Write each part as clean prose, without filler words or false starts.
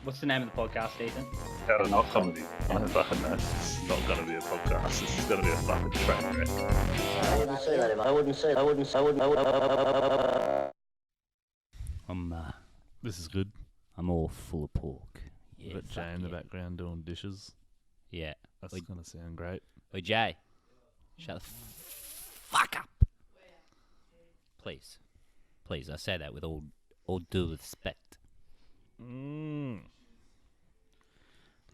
What's the name of the podcast, Ethan? How to not comedy. I don't fucking know. This is not going to be a podcast. This is going to be a fucking train wreck. I wouldn't say that. I wouldn't say. This is good. I'm all full of pork. Yeah, Got Jay in the background doing dishes. Yeah. That's going to sound great. Oi, Jay. Shut the fuck up. Please. Please, I say that with all due respect. The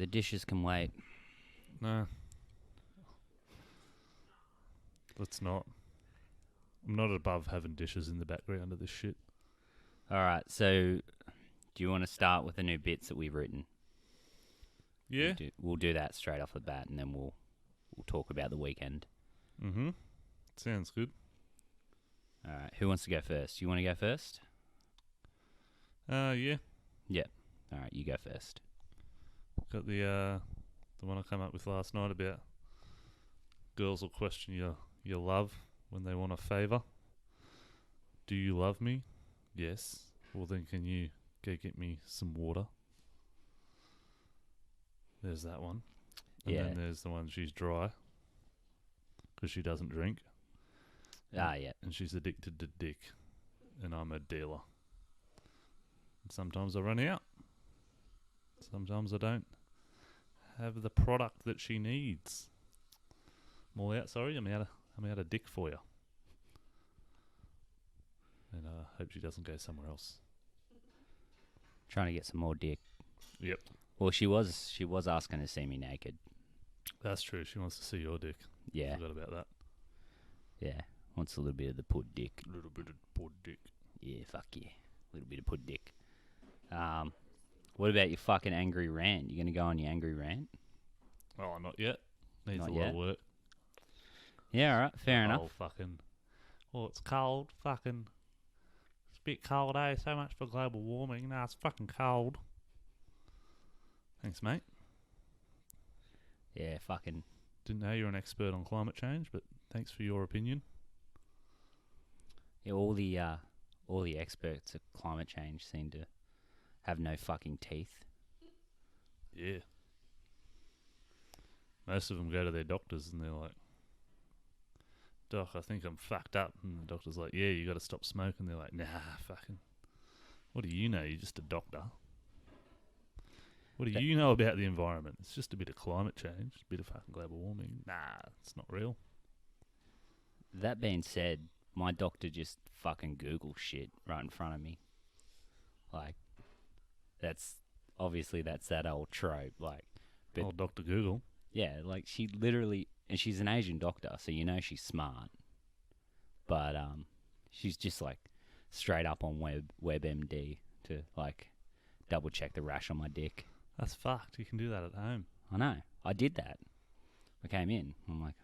dishes can wait. No. Let's not. I'm not above having dishes in the background of this shit. Alright, so do you want to start with the new bits that we've written? Yeah. We'll do that straight off the bat, and then we'll talk about the weekend. Mm-hmm. Sounds good. Alright, who wants to go first? You want to go first? Yeah. Yeah. Alright, you go first. Got the one I came up with last night about girls will question your love when they want a favour. Do you love me? Yes. Well then can you go get me some water? There's that one. And Yeah. then there's the one she's dry because she doesn't drink. Ah, yeah. And she's addicted to dick. And I'm a dealer. And sometimes I run out. Sometimes I don't have the product that she needs. I'm all out, sorry. I'm out of dick for you. And I hope she doesn't go somewhere else. Trying to get some more dick. Yep. Well, she was asking to see me naked. That's true. She wants to see your dick. Yeah. Forgot about that. Yeah. Wants a little bit of the pud dick. A little bit of poor dick. Yeah, fuck yeah. A little bit of pud dick. What about your fucking angry rant? You gonna go on your angry rant? Oh, not yet. Needs Not a lot yet. of work. Yeah, alright, fair enough. It's cold. Fucking. It's a bit cold, eh? So much for global warming. Nah, it's fucking cold. Thanks, mate. Yeah, fucking. Didn't know you're an expert on climate change, but thanks for your opinion. Yeah, all the experts of climate change seem to have no fucking teeth. Yeah. Most of them go to their doctors and they're like, Doc, I think I'm fucked up. And the doctor's like, yeah, you got to stop smoking. They're like, nah, fucking. What do you know? You're just a doctor. What do you know about the environment? It's just a bit of climate change, a bit of fucking global warming. Nah, it's not real. That being said, my doctor just fucking Google shit right in front of me. Like, that's that old trope. Like, but Old Dr. Google. yeah, like she literally, and she's an Asian doctor, so you know she's smart. But she's just like straight up on WebMD to like double check the rash on my dick. That's fucked. You can do that at home. I know. I did that. I came in. I'm like,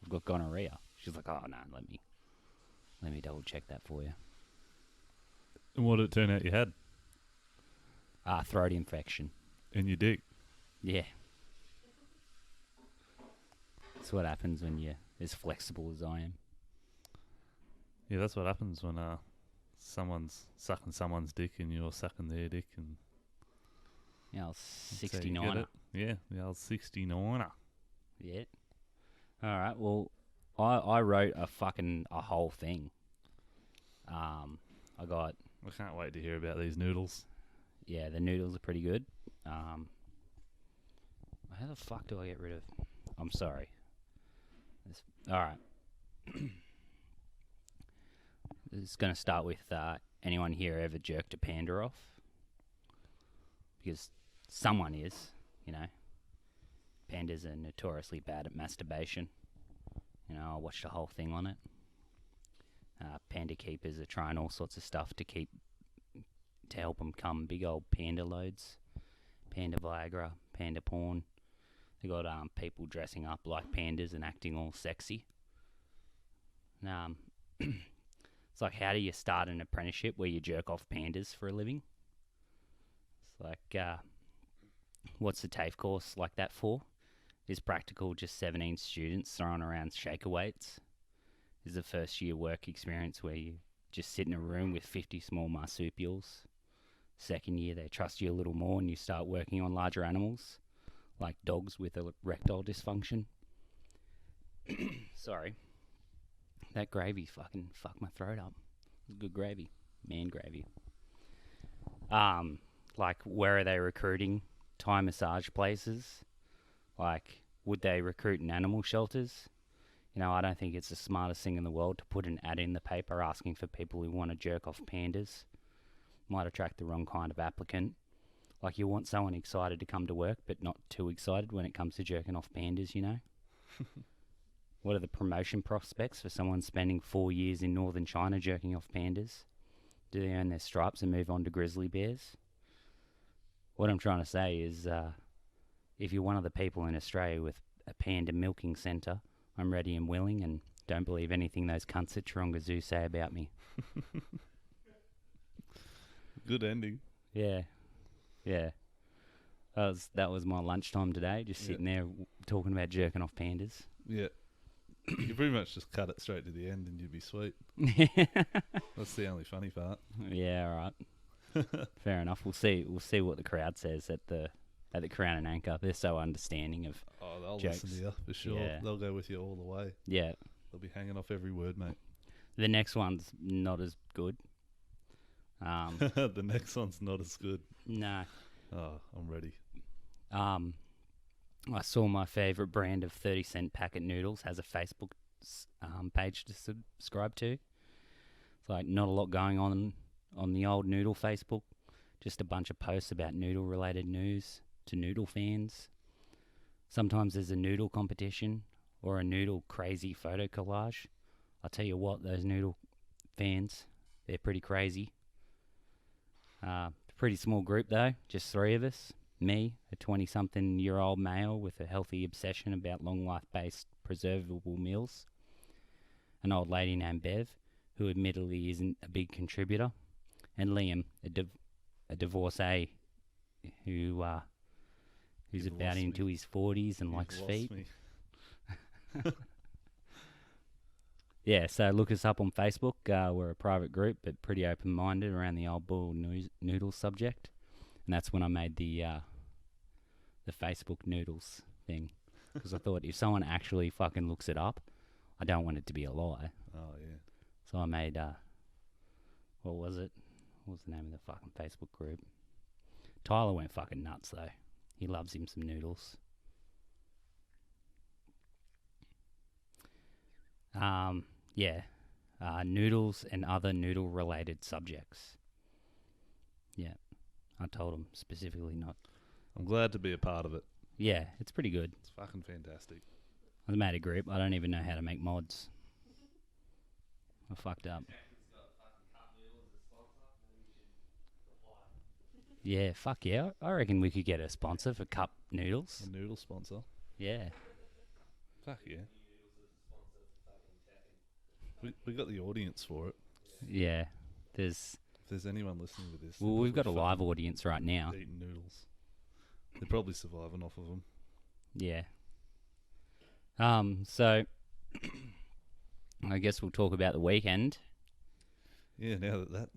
I've got gonorrhea. She's like, oh no, let me double check that for you. And what did it turn out you had? Throat infection. In your dick. Yeah. That's what happens when you're as flexible as I am. Yeah, that's what happens when someone's sucking someone's dick and you're sucking their dick. And Yeah, I was that's how you get 69er. it. Yeah, the old 69er. Yeah. All right. Well, I wrote a whole thing. I got I can't wait to hear about these noodles. yeah, the noodles are pretty good. How the fuck do I get rid of? I'm sorry. All right. This is gonna start with anyone here ever jerked a panda off? Because someone is, you know. Pandas are notoriously bad at masturbation. You know, I watched a whole thing on it. Panda keepers are trying all sorts of stuff to help them come big old panda loads. Panda Viagra, panda porn. They got people dressing up like pandas and acting all sexy. It's like, how do you start an apprenticeship where you jerk off pandas for a living? It's like, what's the TAFE course like that for? Is practical just 17 students throwing around shaker weights? Is the first year work experience where you just sit in a room with 50 small marsupials Second year, they trust you a little more and you start working on larger animals, like dogs with erectile dysfunction. Sorry. That gravy fucking fucked my throat up. Good gravy. Man gravy. Like, where are they recruiting Thai massage places? Like, would they recruit in animal shelters? You know, I don't think it's the smartest thing in the world to put an ad in the paper asking for people who want to jerk off pandas. Might attract the wrong kind of applicant. Like, you want someone excited to come to work, but not too excited when it comes to jerking off pandas, you know? What are the promotion prospects for someone spending 4 years in northern China jerking off pandas? Do they earn their stripes and move on to grizzly bears? What I'm trying to say is, if you're one of the people in Australia with a panda milking centre, I'm ready and willing, and don't believe anything those cunts at Taronga Zoo say about me. Good ending. Yeah. That was my lunchtime today, just sitting there talking about jerking off pandas. Yeah. You pretty much just cut it straight to the end and you'd be sweet. That's the only funny part. Yeah, all right. Fair enough. We'll see what the crowd says at the Crown and Anchor. They're so understanding of they'll jokes. listen to you for sure. Yeah. They'll go with you all the way. Yeah. They'll be hanging off every word, mate. The next one's not as good. The next one's not as good. No. Oh, I'm ready. I saw my favourite brand of 30-cent packet noodles has a Facebook page to subscribe to. It's like not a lot going on the old noodle Facebook. Just a bunch of posts about noodle-related news to noodle fans. Sometimes there's a noodle competition or a noodle crazy photo collage. I'll tell you what, those noodle fans, they're pretty crazy. Pretty small group though, just 3 of us. Me, a 20-something-year-old male with a healthy obsession about long-life-based preservable meals. An old lady named Bev, who admittedly isn't a big contributor. And Liam, a divorcee who's about into his 40s and likes feet. Yeah, so look us up on Facebook. We're a private group, but pretty open-minded around the old boiled noodles subject. And that's when I made the Facebook noodles thing. Because I thought if someone actually fucking looks it up, I don't want it to be a lie. Oh, yeah. So I made, what was it? What was the name of the fucking Facebook group? Tyler went fucking nuts, though. He loves him some noodles. Noodles and other noodle-related subjects. Yeah. I told him specifically not. I'm glad to be a part of it. Yeah, it's pretty good. It's fucking fantastic. I made a group. I don't even know how to make mods. I fucked up. Yeah, fuck yeah. I reckon we could get a sponsor for cup noodles. A noodle sponsor. Yeah. Fuck yeah. We got the audience for it. Yeah. If there's anyone listening to this... Well, we've got a live audience right now. Eating noodles. They're probably surviving off of them. Yeah. So, I guess we'll talk about the weekend. Yeah, now that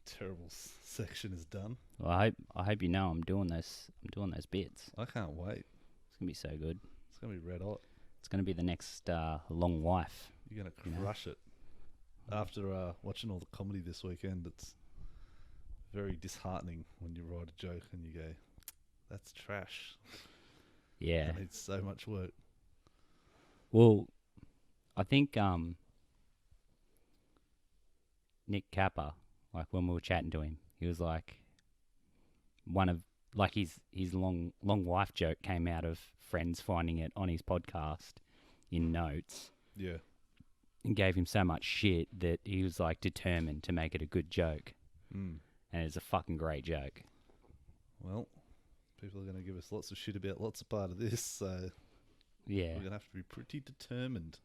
terrible section is done. Well, I hope you know I'm doing those bits. I can't wait. It's gonna be so good. It's gonna be red hot. It's gonna be the next long wife. You're gonna crush it. After watching all the comedy this weekend, it's very disheartening when you write a joke and you go, "That's trash." Yeah, it needs so much work. Well, I think Nick Kappa, like when we were chatting to him, he was like his long wife joke came out of friends finding it on his podcast in notes. Yeah. And gave him so much shit that he was like determined to make it a good joke. Mm. And it's a fucking great joke. Well, people are going to give us lots of shit about lots of part of this, so yeah, we're going to have to be pretty determined.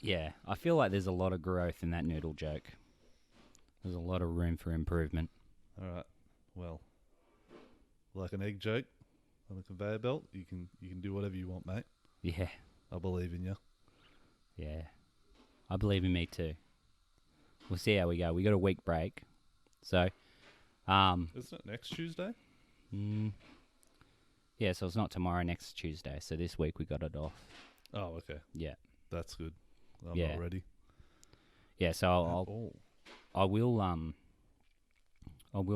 Yeah, I feel like there's a lot of growth in that noodle joke. There's a lot of room for improvement. All right. Well, like an egg joke on a conveyor belt, you can do whatever you want, mate. Yeah. I believe in you. Yeah. I believe in me too. We'll see how we go. We got a week break. So Isn't it next Tuesday? Yeah, so it's not tomorrow, next Tuesday. So this week we got it off. Oh, okay. Yeah. That's good. I'm Yeah. not ready. Yeah, so at all. I will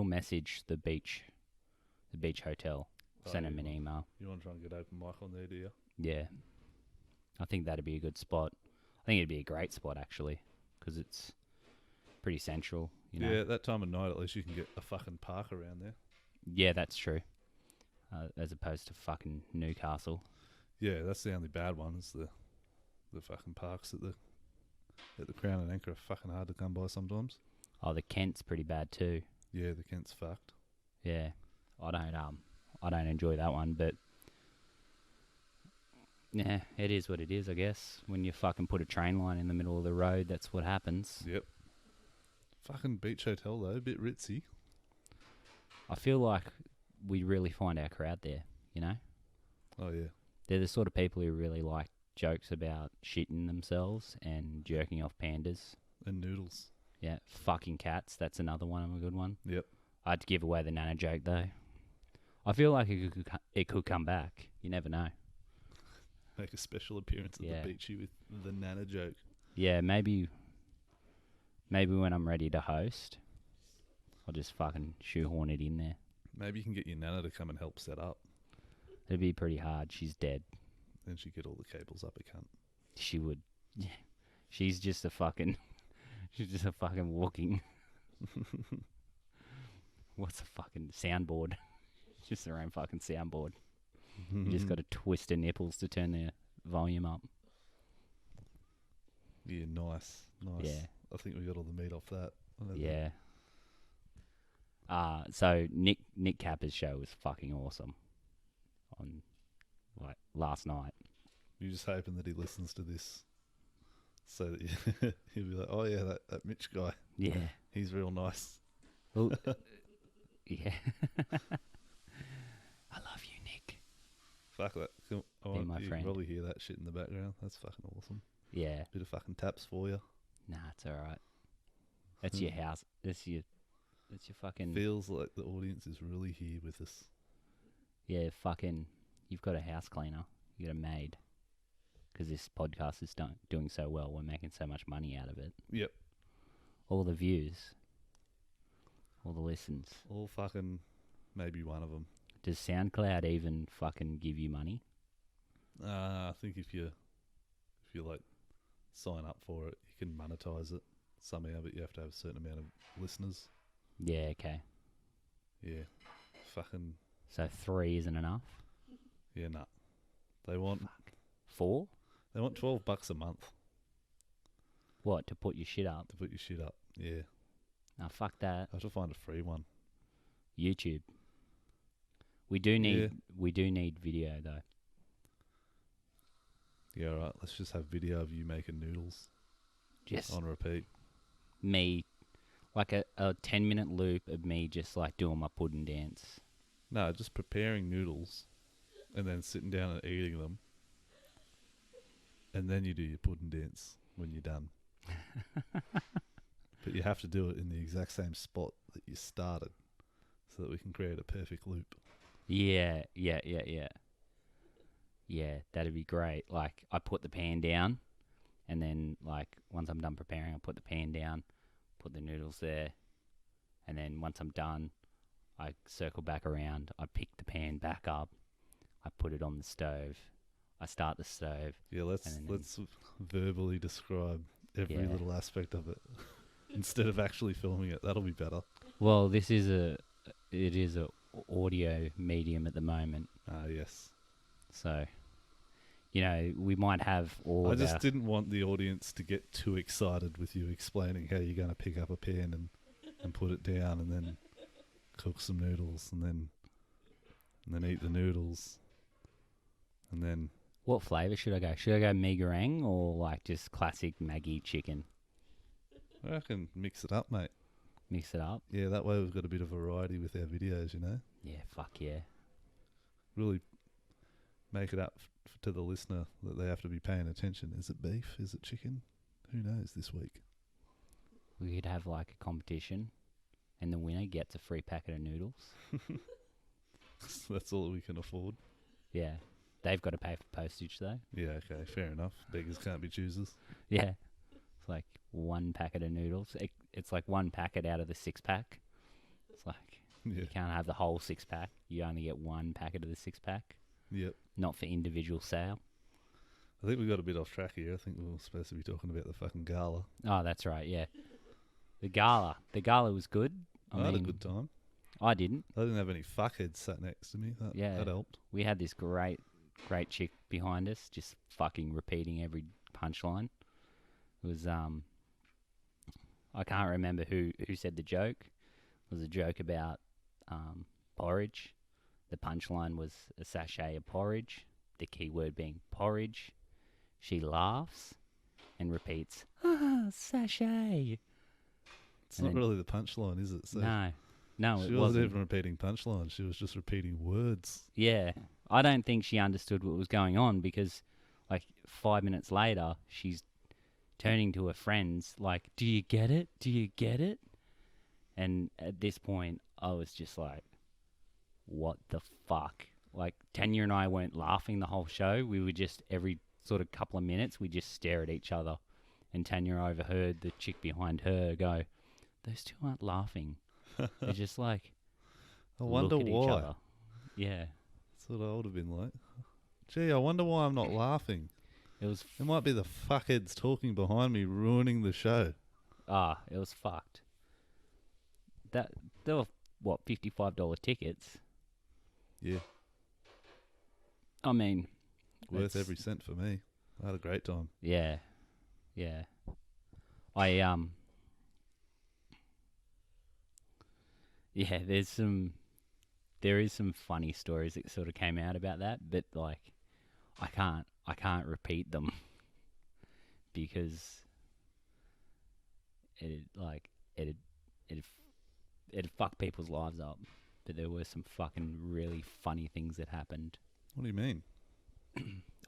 message the beach hotel, send them an email. You want to try and get open mic on there, do you? Yeah. I think that'd be a good spot. I think it'd be a great spot, actually, because it's pretty central, you know? Yeah, that time of night, at least you can get a fucking park around there. Yeah, that's true. As opposed to fucking Newcastle. Yeah, that's the only bad one, is the fucking parks at the Crown and Anchor are fucking hard to come by sometimes. Oh, the Kent's pretty bad too. Yeah, the Kent's fucked. Yeah. I don't enjoy that one, but yeah, it is what it is, I guess. When you fucking put a train line in the middle of the road, that's what happens. Yep. Fucking beach hotel though, a bit ritzy. I feel like we really find our crowd there, you know? Oh yeah. They're the sort of people who really like jokes about shitting themselves and jerking off pandas. And noodles. Yeah, fucking cats, that's another one of a good one. Yep. I had to give away the Nana joke though. I feel like it could come back. You never know. Make a special appearance at Yeah. the beachy with the Nana joke. Yeah, maybe when I'm ready to host, I'll just fucking shoehorn it in there. Maybe you can get your Nana to come and help set up. It'd be pretty hard. She's dead. Then she'd get all the cables up a cunt. She would. Yeah. She's just a fucking walking. What's a fucking soundboard? Just her own fucking soundboard. You just got to twist her nipples to turn the volume up. Yeah, nice. Yeah. I think we got all the meat off that. Yeah. So Nick Capper's show was fucking awesome. On like last night. You're just hoping that he listens to this, so that he'll be like, "Oh yeah, that Mitch guy. Yeah. He's real nice." Well, yeah. I love you, Nick. Fuck that. my You friend. can probably hear that shit in the background. That's fucking awesome. Yeah. Bit of fucking taps for you. Nah, it's all right. That's your house. That's your fucking. Feels like the audience is really here with us. Yeah, fucking. You've got a house cleaner. You got a maid. Because this podcast is doing so well. We're making so much money out of it. Yep. All the views. All the listens. All fucking maybe one of them. Does SoundCloud even fucking give you money? I think if you like sign up for it, you can monetize it somehow, but you have to have a certain amount of listeners. Yeah, okay. Yeah. Fucking So 3 isn't enough? yeah, nah. They want 4? They want $12 a month What, to put your shit up? to put your shit up. Yeah. Oh, fuck that. I have to find a free one. YouTube. We do need video though. Yeah, alright. Let's just have video of you making noodles Just on repeat. me, like a 10-minute loop of me just like doing my pudding dance. No, just preparing noodles and then sitting down and eating them. And then you do your pudding dance when you're done. But you have to do it in the exact same spot that you started so that we can create a perfect loop. Yeah, that'd be great. Like, I put the pan down, and then, like, once I'm done preparing, I put the pan down, put the noodles there, and then once I'm done, I circle back around, I pick the pan back up, I put it on the stove, I start the stove. Yeah, let's verbally describe every Yeah. little aspect of it instead of actually filming it. That'll be better. Well, it is a audio medium at the moment, Ah, yes. so, you know, we might have all I of just our... didn't want the audience to get too excited with you explaining how you're going to pick up a pan and put it down and then cook some noodles and then eat the noodles and then... What flavour should I go? Should I go mee goreng or like just classic Maggi chicken? I reckon mix it up, mate. Mix it up? Yeah, that way we've got a bit of variety with our videos, you know? Yeah, fuck yeah. Really make it up to the listener that they have to be paying attention. Is it beef? Is it chicken? Who knows this week? We could have like a competition and the winner gets a free packet of noodles. That's all we can afford. Yeah. They've got to pay for postage, though. Yeah, okay, fair enough. Beggars can't be choosers. Yeah. It's like one packet of noodles. It's like one packet out of the 6-pack. It's like Yeah. you can't have the whole 6-pack. You only get one packet of the 6-pack. Yep. Not for individual sale. I think we got a bit off track here. I think we were supposed to be talking about the fucking gala. Oh, that's right, yeah. The gala. The gala was good. I had a good time. I didn't. I didn't have any fuckheads sat next to me. That helped. We had this great chick behind us, just fucking repeating every punchline. It was, I can't remember who said the joke. It was a joke about porridge. The punchline was a sachet of porridge, the key word being porridge. She laughs and repeats, sachet. It's not really the punchline, is it? So No, she it wasn't wasn't. even repeating punchlines. She was just repeating words. Yeah. I don't think she understood what was going on because, like, 5 minutes later, she's turning to her friends like, do you get it? Do you get it? And at this point, I was just like, what the fuck? Like, Tanya and I weren't laughing the whole show. We were just, every sort of couple of minutes, we just stare at each other. And Tanya overheard the chick behind her go, those two aren't laughing. They're just like, I wonder look at why. each other. Yeah. That's what I would have been like. Gee, I wonder why I'm not laughing. It was, It might be the fuckheads talking behind me ruining the show. it was fucked. They were, what, $55 tickets? Yeah. I mean, Worth it's- every cent for me. I had a great time. Yeah. Yeah. Yeah, there is some funny stories that sort of came out about that, but like, I can't repeat them because it'd fuck people's lives up. But there were some fucking really funny things that happened. What do you mean?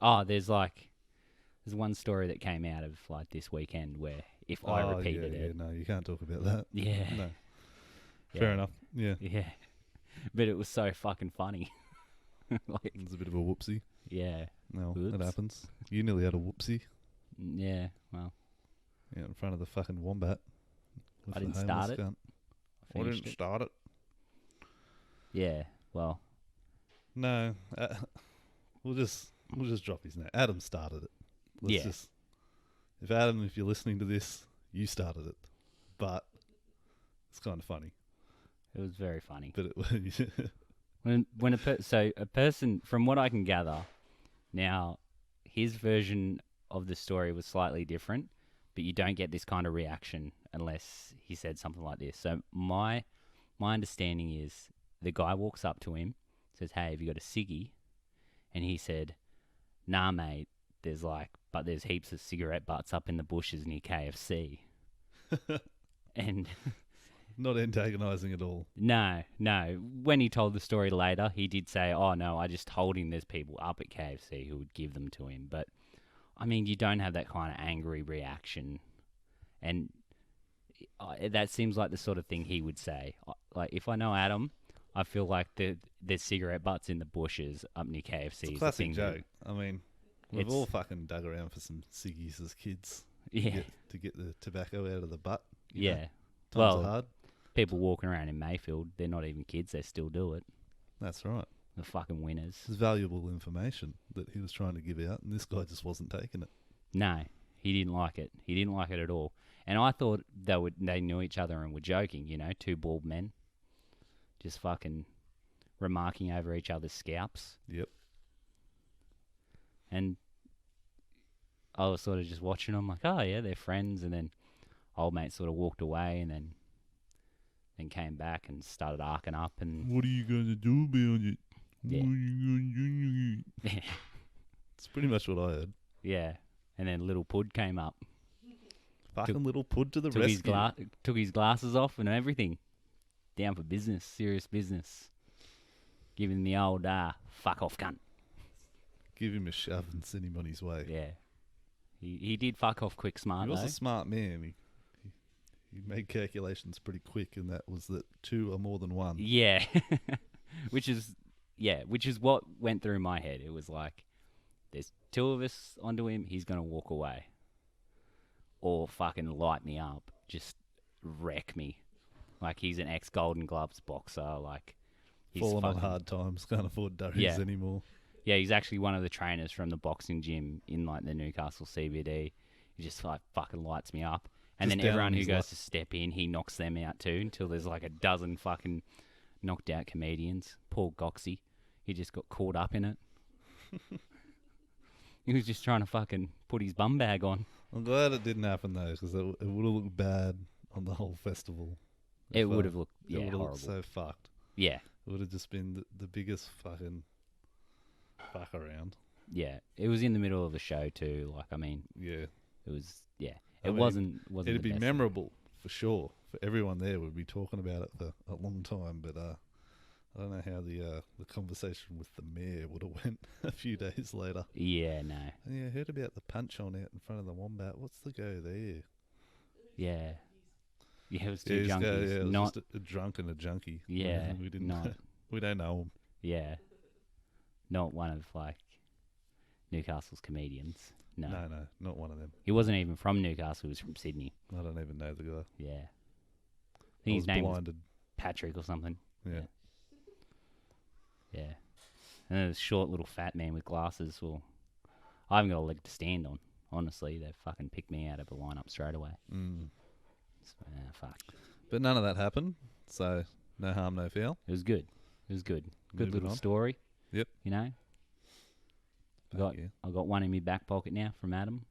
Oh, there's one story that came out of like this weekend where if I repeated it, no, you can't talk about that. yeah, No. yeah, Fair enough. Yeah. yeah, but it was so fucking funny. Like, It was a bit of a whoopsie. yeah, No, it Whoops. happens. You nearly had a whoopsie. yeah. Well, Yeah, in front of the fucking wombat. with I the didn't homeless start it. cunt. I I finished didn't it. start it. Yeah, well, No, we'll just drop his name. Adam started it. Yeah. If Adam, if you're listening to this, you started it, but it's kind of funny. it was very funny. But it, When a person, from what I can gather, now his version of the story was slightly different, but you don't get this kind of reaction unless he said something like this. So my understanding is the guy walks up to him, says, "Hey, have you got a ciggy?" And he said, "Nah, mate. There's heaps of cigarette butts up in the bushes near KFC." And not antagonising at all. no. When he told the story later, he did say, "Oh no, I just told him there's people up at KFC who would give them to him." But I mean, you don't have that kind of angry reaction, and that seems like the sort of thing he would say. Like, if I know Adam, I feel like there's cigarette butts in the bushes up near KFC. It's a is the classic thing joke. I mean, we've It's- all fucking dug around for some ciggies as kids. Yeah, To get the tobacco out of the butt. you know. yeah. Times Well, are hard. People walking around in Mayfield, they're not even kids. They still do it. That's right. The fucking winners. It's valuable information that he was trying to give out, and this guy just wasn't taking it. No, he didn't like it. He didn't like it at all. And I thought they knew each other and were joking, you know, two bald men. Just fucking remarking over each other's scalps. Yep. And I was sort of just watching them like, oh yeah, they're friends. And then old mate sort of walked away and then came back and started arcing up and What are you going to do about it? Yeah. What are you going to do? It's pretty much what I heard. yeah. And then little Pud came up, Fucking little pud to the took rescue. took his glasses off and everything. Down for business, serious business. Giving the old fuck off cunt. Give him a shove and send him on his way. Yeah. He did fuck off quick smart He was though. a smart man. You made calculations pretty quick, and that was that 2 are more than 1. Yeah. which is what went through my head. It was like, there's 2 of us onto him, he's going to walk away. Or fucking light me up. Just wreck me. Like, he's an ex-Golden Gloves boxer. Like, he's Falling on fucking- hard times, can't afford durries Yeah. anymore. Yeah, he's actually one of the trainers from the boxing gym in, like, the Newcastle CBD. He just, like, fucking lights me up. And Just then down everyone on who his goes luck. to step in, he knocks them out too, until there's like a dozen fucking knocked out comedians. Poor Goxie. He just got caught up in it. He was just trying to fucking put his bum bag on. I'm glad it didn't happen though, because it would have looked bad on the whole festival. It If, would have looked, it would have horrible. looked so fucked. Yeah, It would have just been the biggest fucking fuck around. yeah. It was in the middle of the show too. Like, I mean, Yeah. it was, yeah. I It mean, wasn't It'd the be best. memorable for sure. For everyone there would be talking about it for a long time. But I don't know how the conversation with the mayor would have went a few days later. Yeah, no. Yeah, I heard about the punch on out in front of the Wombat. What's the go there? Yeah. Yeah, it was Yeah, two this guy, junkies. it was Not, just a drunk and a junkie. Yeah, we didn't. not- We don't know him. yeah. Not one of, like, Newcastle's comedians. No. No, not one of them. He wasn't even from Newcastle, he was from Sydney. I don't even know the guy. Yeah. I I think was his name was blinded. Patrick or something. Yeah. Yeah. And then this short little fat man with glasses. Well, I haven't got a leg to stand on. Honestly, they fucking picked me out of the lineup straight away. Mm. So, fuck. But none of that happened. So no harm, no foul. It was good. It was good. Good Moving little on. story. Yep. You know? Fuck yeah. I got one in my back pocket now from Adam.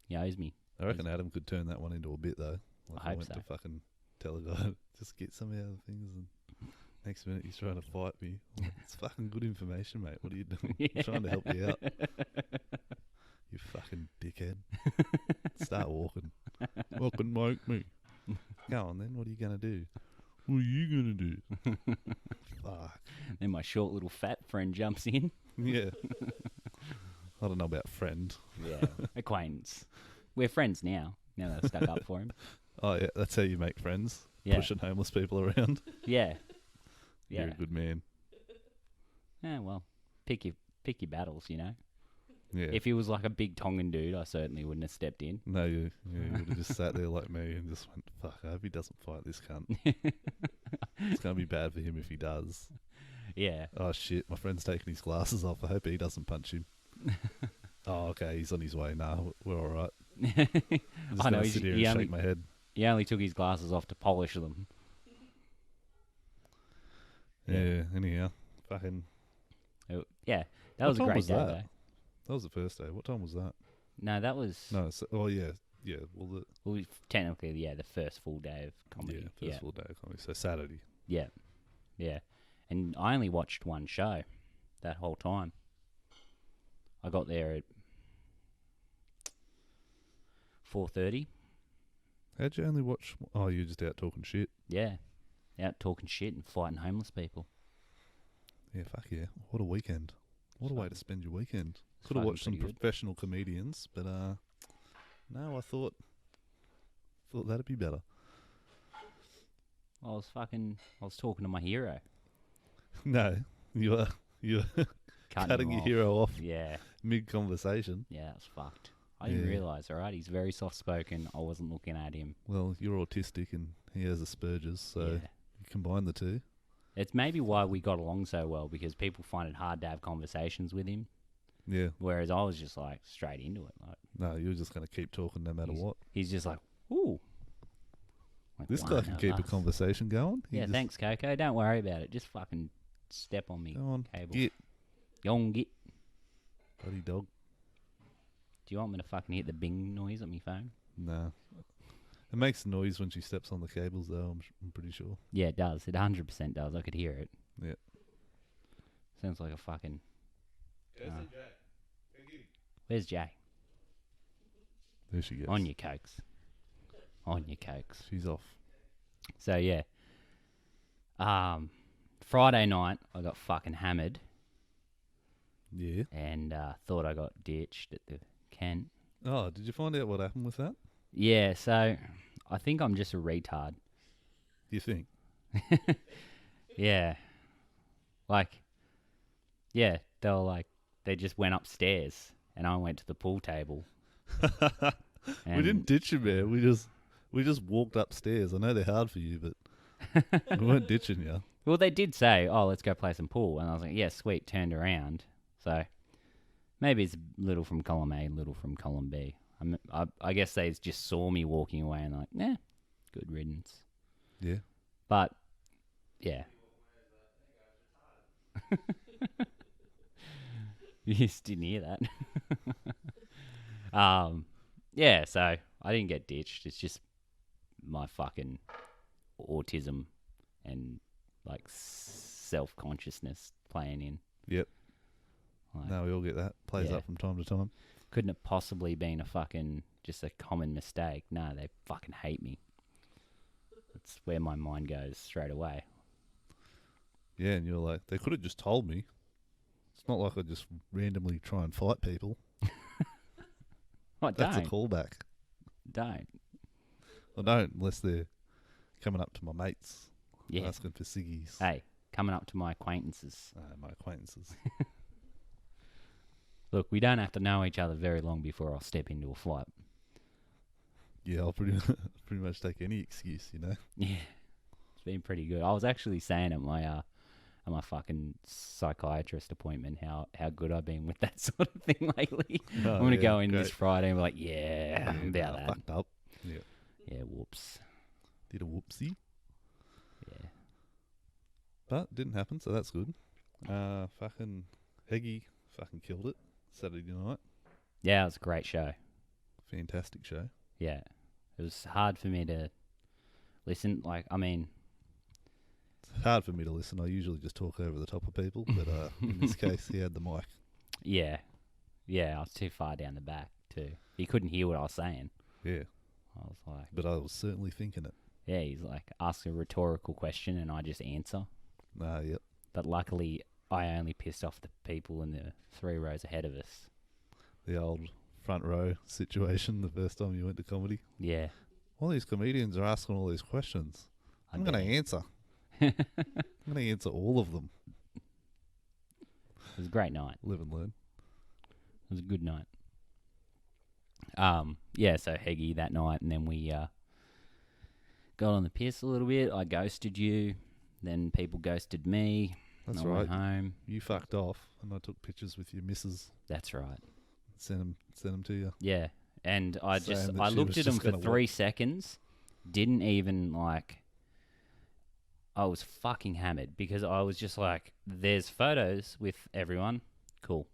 He owes me. I reckon Adam could turn that one into a bit though. Like I hope went so. to fucking tell a guy just get some of the other things, and next minute he's trying to fight me. I'm like, it's fucking good information, mate. What are you doing? I'm trying to help you out. You fucking dickhead. Start walking. Fucking make me. Go on then. What are you gonna do? What are you gonna do? Fuck. Then my short little fat friend jumps in. Yeah. I don't know about friend. Yeah. Acquaintance. We're friends now. Now that I've stuck up for him. Oh yeah, that's how you make friends. Yeah. Pushing homeless people around. Yeah. You're Yeah. a good man. Yeah, well, pick your battles, you know. Yeah. If he was like a big Tongan dude, I certainly wouldn't have stepped in. No, you would have just sat there like me and just went, fuck, I hope he doesn't fight this cunt. It's going to be bad for him if he does. Yeah. Oh, shit, my friend's taking his glasses off. I hope he doesn't punch him. Oh, okay, he's on his way. Nah, we're all right. I'm just I know, going to he's- sit here he and only- shake my head. He only took his glasses off to polish them. Yeah, anyhow. Fucking, Yeah, that What was a time great was day, that? though. that was the first day. What time was that? No, that was No, oh, yeah. Yeah, well, technically, yeah, the first full day of comedy. first full day of comedy. So Saturday. Yeah. Yeah. And I only watched one show that whole time. I got there at 4:30. How'd you only watch? Oh, you were just out talking shit. Yeah. Out talking shit and fighting homeless people. Yeah, fuck yeah. What a weekend. What a way to spend your weekend. Could have fucking watched some pretty good. professional comedians, but no, I thought that'd be better. I was talking to my hero. No, you were cutting him your off. hero off Yeah. mid conversation. Yeah, that was fucked. I didn't Yeah. realise, alright? He's very soft spoken. I wasn't looking at him. Well, you're autistic and he has Asperger's, so Yeah. you combine the two. It's maybe why we got along so well, because people find it hard to have conversations with him. Yeah. Whereas I was just like straight into it. Like No, you're just going to keep talking no matter what. he's just like, ooh. Like, This one guy can of keep a us. conversation going. He Yeah, just, thanks, Coco. Don't worry about it. Just fucking step on me. Go on, Cable. get, Yong git. bloody dog. Do you want me to fucking hit the bing noise on my phone? Nah. It makes noise when she steps on the cables, though, I'm pretty sure. Yeah, it does. It 100% does. I could hear it. Yeah. Sounds like a fucking... Where's Jay? There she goes. On your cokes. On your cokes. She's off. So, yeah. Friday night, I got fucking hammered Yeah. and thought I got ditched at the Kent. Oh, did you find out what happened with that? Yeah, so I think I'm just a retard. You think? Yeah. Like, yeah, they just went upstairs and I went to the pool table. We didn't ditch you, man. We just walked upstairs. I know they're hard for you, but we weren't ditching you. Well, they did say, "Oh, let's go play some pool," and I was like, "Yeah, sweet." Turned around, so maybe it's a little from column A, little from column B. I guess they just saw me walking away and like, "Nah, good riddance." Yeah. But yeah, you just didn't hear that. Yeah, so I didn't get ditched. It's just my fucking autism and like self-consciousness playing in. Yep. Like, No, we all get that. Plays yeah. up from time to time. Couldn't have possibly been a fucking just a common mistake. No, they fucking hate me. That's where my mind goes straight away. Yeah, and you're like, they could have just told me. It's not like I just randomly try and fight people. I That's a don't. callback. Don't. I don't unless they're coming up to my mates Yeah. asking for ciggies. Hey, coming up to my acquaintances. My acquaintances. Look, we don't have to know each other very long before I'll step into a fight. Yeah, I'll pretty much take any excuse, you know. Yeah, it's been pretty good. I was actually saying at my fucking psychiatrist appointment how good I've been with that sort of thing lately. Oh, I'm gonna yeah, go in great. this Friday and be like, yeah, I'm about I that. fucked up. Yeah. Yeah, whoops. Did a whoopsie. Yeah. But didn't happen, so that's good. Fucking Heggy fucking killed it Saturday night. Yeah, it was a great show. Fantastic show. Yeah. It was hard for me to listen. Like, I mean, It's hard for me to listen. I usually just talk over the top of people, but in this case, he had the mic. yeah. Yeah, I was too far down the back, too. He couldn't hear what I was saying. Yeah, I was like, but I was certainly thinking it. yeah, he's like, ask a rhetorical question and I just answer. Yep. But luckily, I only pissed off the people in the 3 rows ahead of us. The old front row situation the first time you went to comedy. Yeah. All these comedians are asking all these questions. I'm going to answer. I'm going to answer all of them. It was a great night. Live and learn. It was a good night. Yeah, so Heggy that night, and then we got on the piss a little bit. I ghosted you, then people ghosted me. That's and I right. went home. You fucked off, and I took pictures with your missus. That's right. Sent them to you. Yeah, and I Saying that I she looked was at them just for gonna 3 seconds, didn't even like. I was fucking hammered because I was just like, "There's photos with everyone, cool,"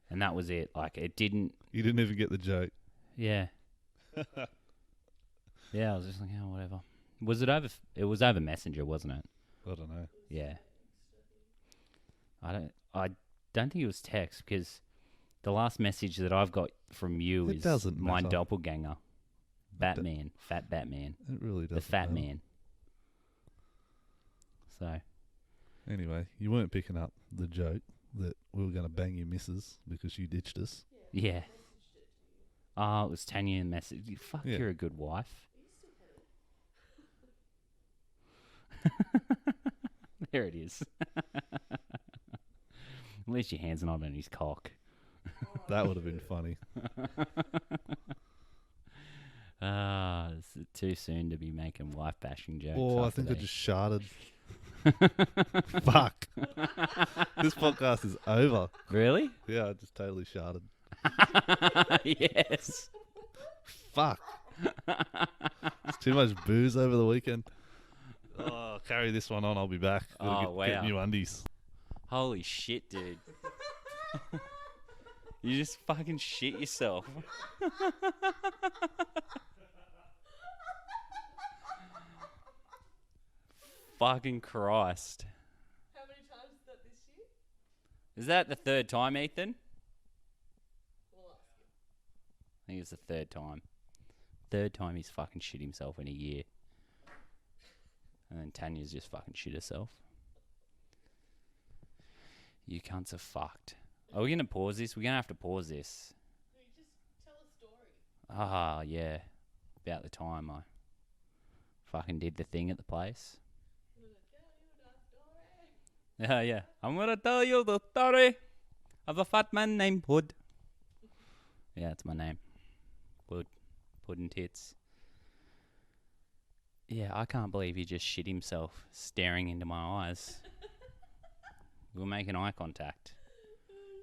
and that was it. Like it didn't. You didn't even get the joke. Yeah. Yeah, I was just like, oh, whatever. Was it over? It was over Messenger, wasn't it? I don't know. Yeah. I don't think it was text because the last message that I've got from you It is doesn't my matter. doppelganger, Batman, Fat Batman, It really doesn't. the Fat matter. Man. So Anyway, you weren't picking up the joke that we were going to bang your missus because you ditched us. yeah. Oh, it was Tanya message. Fuck, Yeah. you're a good wife. There it is. At least your hand's not on his cock. That would have been funny. It's too soon to be making wife bashing jokes. Oh, I after think I they- just sharted. Fuck. This podcast is over. Really? Yeah, I just totally sharted. Yes. Fuck. It's too much booze over the weekend. Oh, carry this one on. I'll be back. Gotta Oh, get wow. new undies. Holy shit, dude. You just fucking shit yourself. Fucking Christ. How many times is that this year? Is that the 3rd time, Ethan? We'll ask him. I think it's the 3rd time. 3rd time he's fucking shit himself in a year. And then Tanya's just fucking shit herself. You cunts are fucked. Are we going to pause this? We're going to have to pause this. No, you just tell a story. Ah, yeah. About the time I fucking did the thing at the place. I'm gonna tell you the story. Yeah. I'm gonna tell you the story of a fat man named Wood. Yeah, that's my name. Wood. Puddin' tits. Yeah, I can't believe he just shit himself staring into my eyes. We were making eye contact.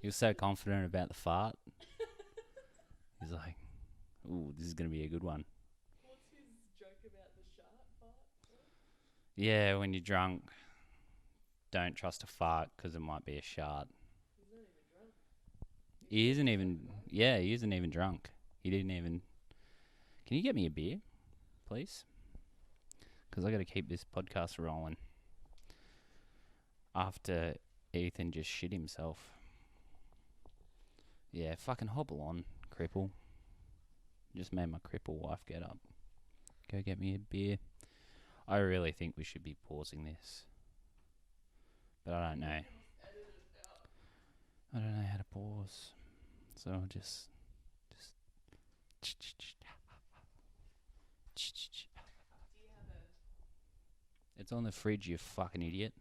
He was so confident about the fart. He's like, ooh, this is going to be a good one. What's his joke about the shark part? Yeah, when you're drunk, don't trust a fart because it might be a shart. He's not even drunk. He isn't even, yeah, he isn't even drunk. He didn't even, can you get me a beer, please? Because I got to keep this podcast rolling. After Ethan just shit himself. Yeah, fucking hobble on, cripple. Just made my cripple wife get up. Go get me a beer. I really think we should be pausing this. But I don't know. I don't know how to pause. So I'll just. It's on the fridge, you fucking idiot.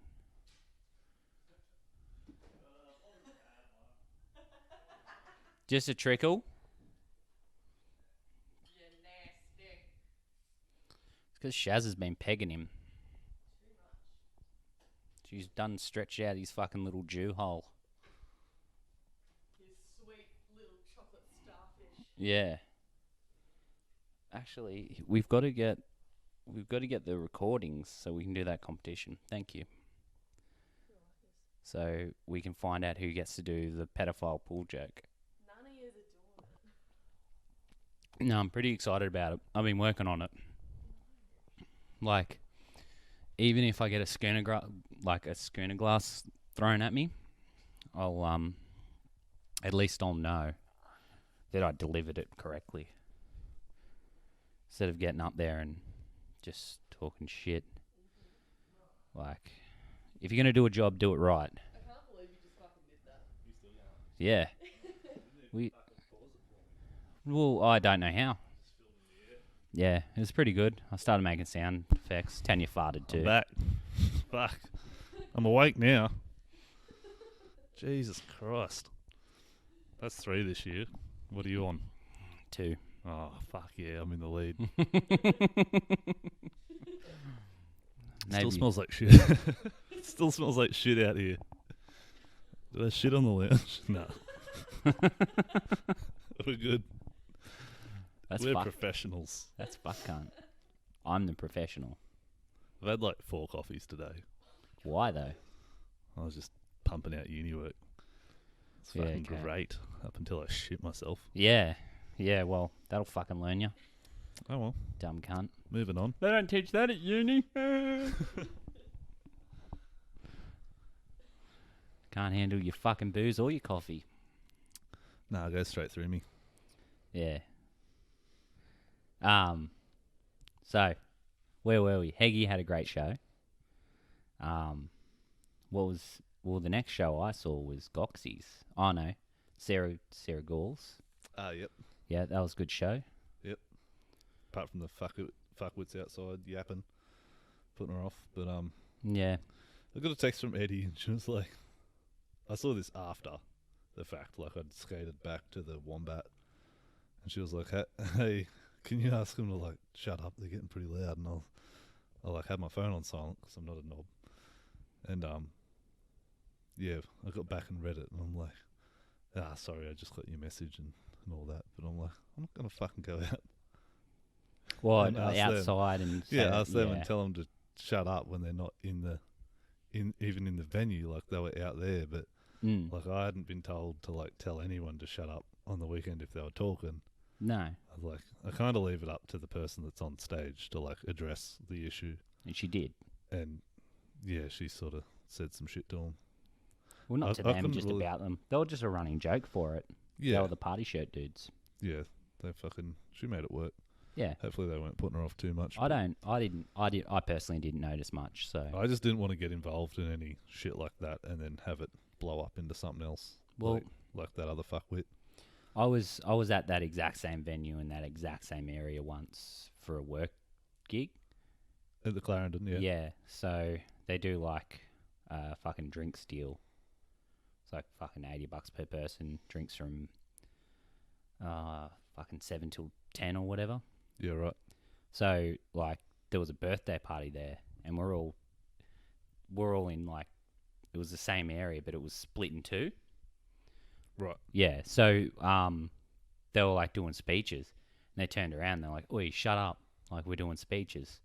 Just a trickle. You're nasty. It's because Shaz has been pegging him. She's done stretched out his fucking little Jew hole. His sweet little chocolate starfish. Yeah. Actually, we've got to get the recordings so we can do that competition. Thank you. So we can find out who gets to do the pedophile pool joke. None of yous are doing it. No, I'm pretty excited about it. I've been working on it. Like, even if I get a schooner glass thrown at me, I'll at least I'll know that I delivered it correctly. Instead of getting up there and just talking shit. Like, if you're gonna do a job, do it right. I can't believe you just fucking did that. Yeah. Well, I don't know how. Yeah, it was pretty good. I started making sound effects. Tanya farted too. I'm back. Fuck. I'm awake now. Jesus Christ. That's 3 this year. What are you on? 2. Oh, fuck yeah, I'm in the lead. Maybe. Still smells like shit. Still smells like shit out here. Did I shit on the lounge? No. We're good. That's We're fuck. professionals. That's fuck cunt. I'm the professional. I've had like 4 coffees today. Why though? I was just pumping out uni work. It's Yeah, fucking okay. great up until I shit myself. Yeah. Yeah, well, that'll fucking learn you. Oh well, Dumb cunt. moving on. They don't teach that at uni. Can't handle your fucking booze or your coffee. Nah, it goes straight through me. Yeah. So, where were we? Heggy had a great show. The next show I saw was Goxie's. Oh no, Sarah Gauls. Yep. Yeah, that was a good show. Apart from the fuckwits outside yapping, putting her off. But Yeah. I got a text from Eddie, and she was like, I saw this after the fact. Like, I'd skated back to the Wombat, and she was like, "Hey, can you ask them to like shut up? They're getting pretty loud." And I like had my phone on silent because I'm not a knob. And yeah, I got back and read it, and I'm like, sorry, I just got your message and all that. But I'm like, I'm not gonna fucking go out. Well, And ask them. outside and Ask them and tell them to shut up when they're not even in the venue. Like, they were out there, but like, I hadn't been told to like tell anyone to shut up on the weekend if they were talking. No, I was like, I kind of leave it up to the person that's on stage to like address the issue. and she did. And yeah, she sort of said some shit to them. Well, not I to them, couldn't just really- about them. They were just a running joke for it. They Yeah, were the party shirt dudes. yeah, she made it work. Yeah. Hopefully they weren't putting her off too much. I personally didn't notice much. So I just didn't want to get involved in any shit like that and then have it blow up into something else. Well, like that other fuckwit. I was at that exact same venue in that exact same area once for a work gig, At the Clarendon, yeah. Yeah, so they do like fucking drinks deal. It's like fucking $80 per person. Drinks from fucking 7 till 10 or whatever. Yeah, right. So like there was a birthday party there, and we're all in like, it was the same area, but it was split in two. Right. Yeah. So they were like doing speeches, and they turned around. And they're like, "Oi, shut up! Like we're doing speeches."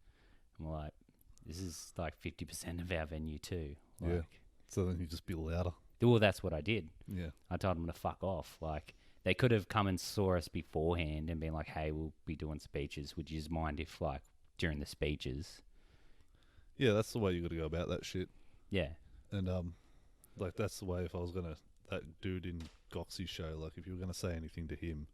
And we're like, "This is like 50% of our venue too." Like, Yeah. So then you just be louder. Well, that's what I did. Yeah. I told them to fuck off. Like they could have come and saw us beforehand and been like, "Hey, we'll be doing speeches. Would you just mind if like during the speeches?" Yeah, that's the way you got to go about that shit. Yeah. And like that's the way if I was gonna that dude in Goxie's show, like if you were gonna say anything to him,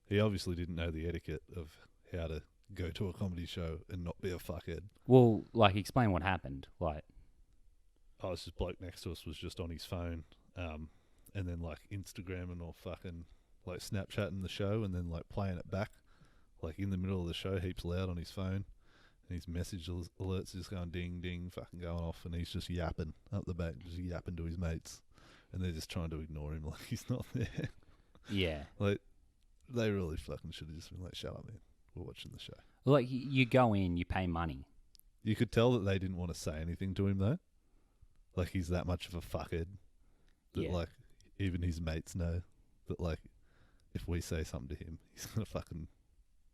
he obviously didn't know the etiquette of how to go to a comedy show and not be a fuckhead. Well, like explain what happened. Like, Oh, this bloke next to us was just on his phone, and then like Instagramming or fucking like Snapchatting the show and then like playing it back, like in the middle of the show, heaps loud on his phone. And his message alerts just going ding, ding, fucking going off, and he's just yapping up the back, just yapping to his mates. And they're just trying to ignore him like he's not there. yeah. Like, they really fucking should have just been like, shut up, man. We're watching the show. Like you go in, you pay money. You could tell that they didn't want to say anything to him, though. Like, he's that much of a fuckhead that, Yeah. like, even his mates know that, like, if we say something to him, he's going to fucking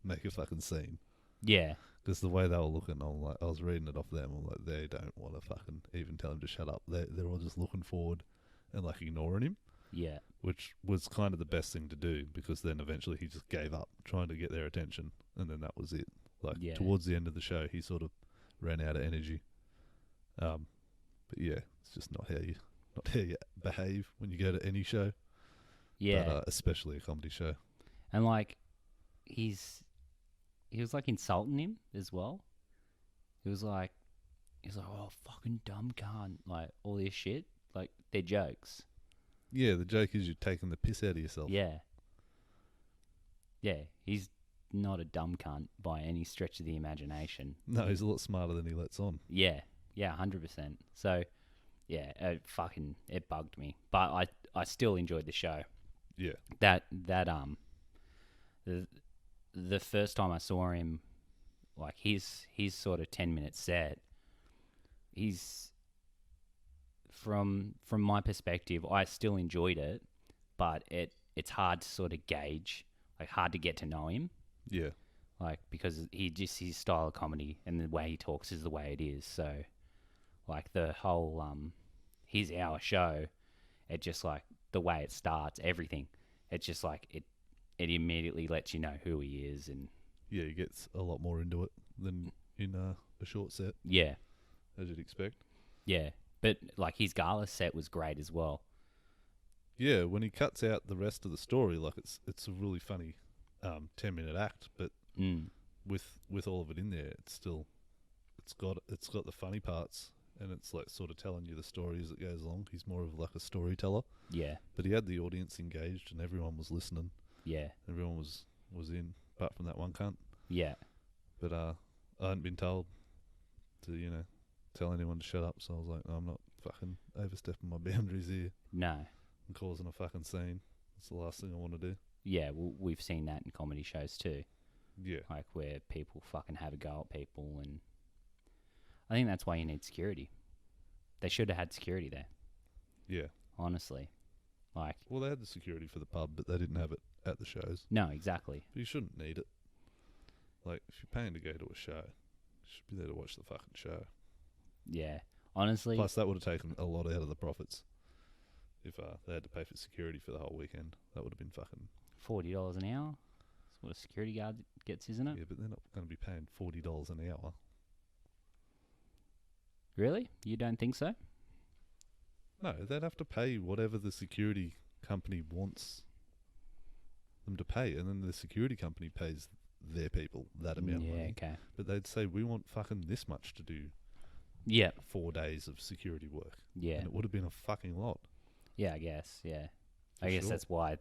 make a fucking scene. Yeah. Because the way they were looking, I was reading it off them. I'm like, they don't want to fucking even tell him to shut up. They're all just looking forward and like ignoring him, Yeah. which was kind of the best thing to do because then eventually he just gave up trying to get their attention, and then that was it. Like Yeah. towards the end of the show, he sort of ran out of energy. But yeah, it's just not how you behave when you go to any show. Yeah. But, especially a comedy show. And like he was like insulting him as well. He was like, "Oh, fucking dumb cunt," like all this shit. Like they're jokes. Yeah, the joke is you're taking the piss out of yourself. Yeah. Yeah, he's not a dumb cunt by any stretch of the imagination. No, he's a lot smarter than he lets on. Yeah, 100%. So, yeah, it bugged me, but I still enjoyed the show. Yeah. The first time I saw him, like his sort of 10-minute set, he's from my perspective, I still enjoyed it, but it's hard to sort of gauge, like hard to get to know him. Yeah. Like, because his style of comedy and the way he talks is the way it is. So, like, the whole, his hour show, it just, like, the way it starts, everything, it's just, like, it immediately lets you know who he is. And Yeah, he gets a lot more into it than in a short set, yeah. as you'd expect. Yeah. But, like, his gala set was great as well. Yeah, when he cuts out the rest of the story, like, it's a really funny 10-minute act, but with all of it in there, it's got the funny parts, and it's like sort of telling you the story as it goes along. He's more of like a storyteller. Yeah. But he had the audience engaged, and everyone was listening. Yeah. Everyone was in, apart from that one cunt. Yeah. But I hadn't been told to, tell anyone to shut up, so I was like, no, I'm not fucking overstepping my boundaries here No. and causing a fucking scene. That's the last thing I want to do. Yeah, well, we've seen that in comedy shows too. Yeah. Like, where people fucking have a go at people, and I think that's why you need security. They should have had security there, Yeah. honestly. Like, Well, they had the security for the pub, but they didn't have it at the shows. no, exactly. But you shouldn't need it. Like, if you're paying to go to a show, you should be there to watch the fucking show. Yeah, honestly. Plus, that would have taken a lot out of the profits. If they had to pay for security for the whole weekend, that would have been fucking... $40 an hour. That's what a security guard gets, isn't it? Yeah, but they're not going to be paying $40 an hour. Really? You don't think so? No, they'd have to pay whatever the security company wants them to pay, and then the security company pays their people that amount of Yeah, money. okay. But they'd say, we want fucking this much to do Yeah, 4 days of security work. yeah. And it would have been a fucking lot. Yeah, I guess, yeah. For I guess sure. that's why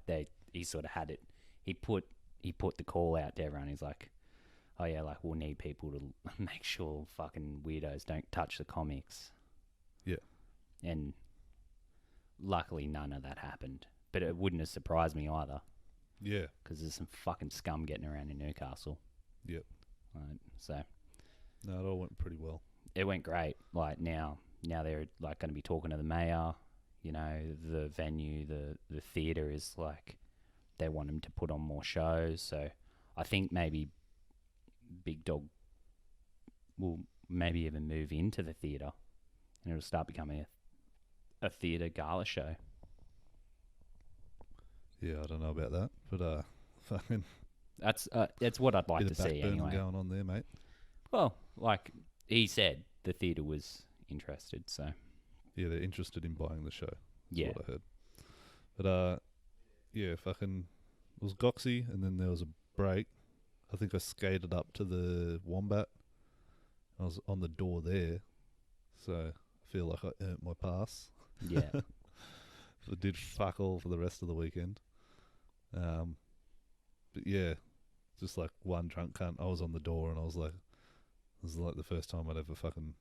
he sort of had it. He put the call out to everyone. He's like, oh yeah, like we'll need people to make sure fucking weirdos don't touch the comics. Yeah. And luckily none of that happened. But it wouldn't have surprised me either, Yeah. because there's some fucking scum getting around in Newcastle. Yep. Right, so No, it all went pretty well. it went great. Like now they're like going to be talking to the mayor. You know, the venue, the theatre is like, they want them to put on more shows. So I think maybe Big Dog will maybe even move into the theatre, and it'll start becoming a theatre gala show. Yeah, I don't know about that, but fucking That's what I'd like bit to of see backburning anyway. going on there, mate. Well, like he said, the theatre was interested. So Yeah, they're interested in buying the show. That's yeah, what I heard. But yeah, fucking it was Goxie, and then there was a break. I think I skated up to the Wombat. I was on the door there, so I feel like I earned my pass. yeah, I did fuck all for the rest of the weekend. But yeah, just like one drunk cunt. I was on the door, and I was like, this is like the first time I'd ever fucking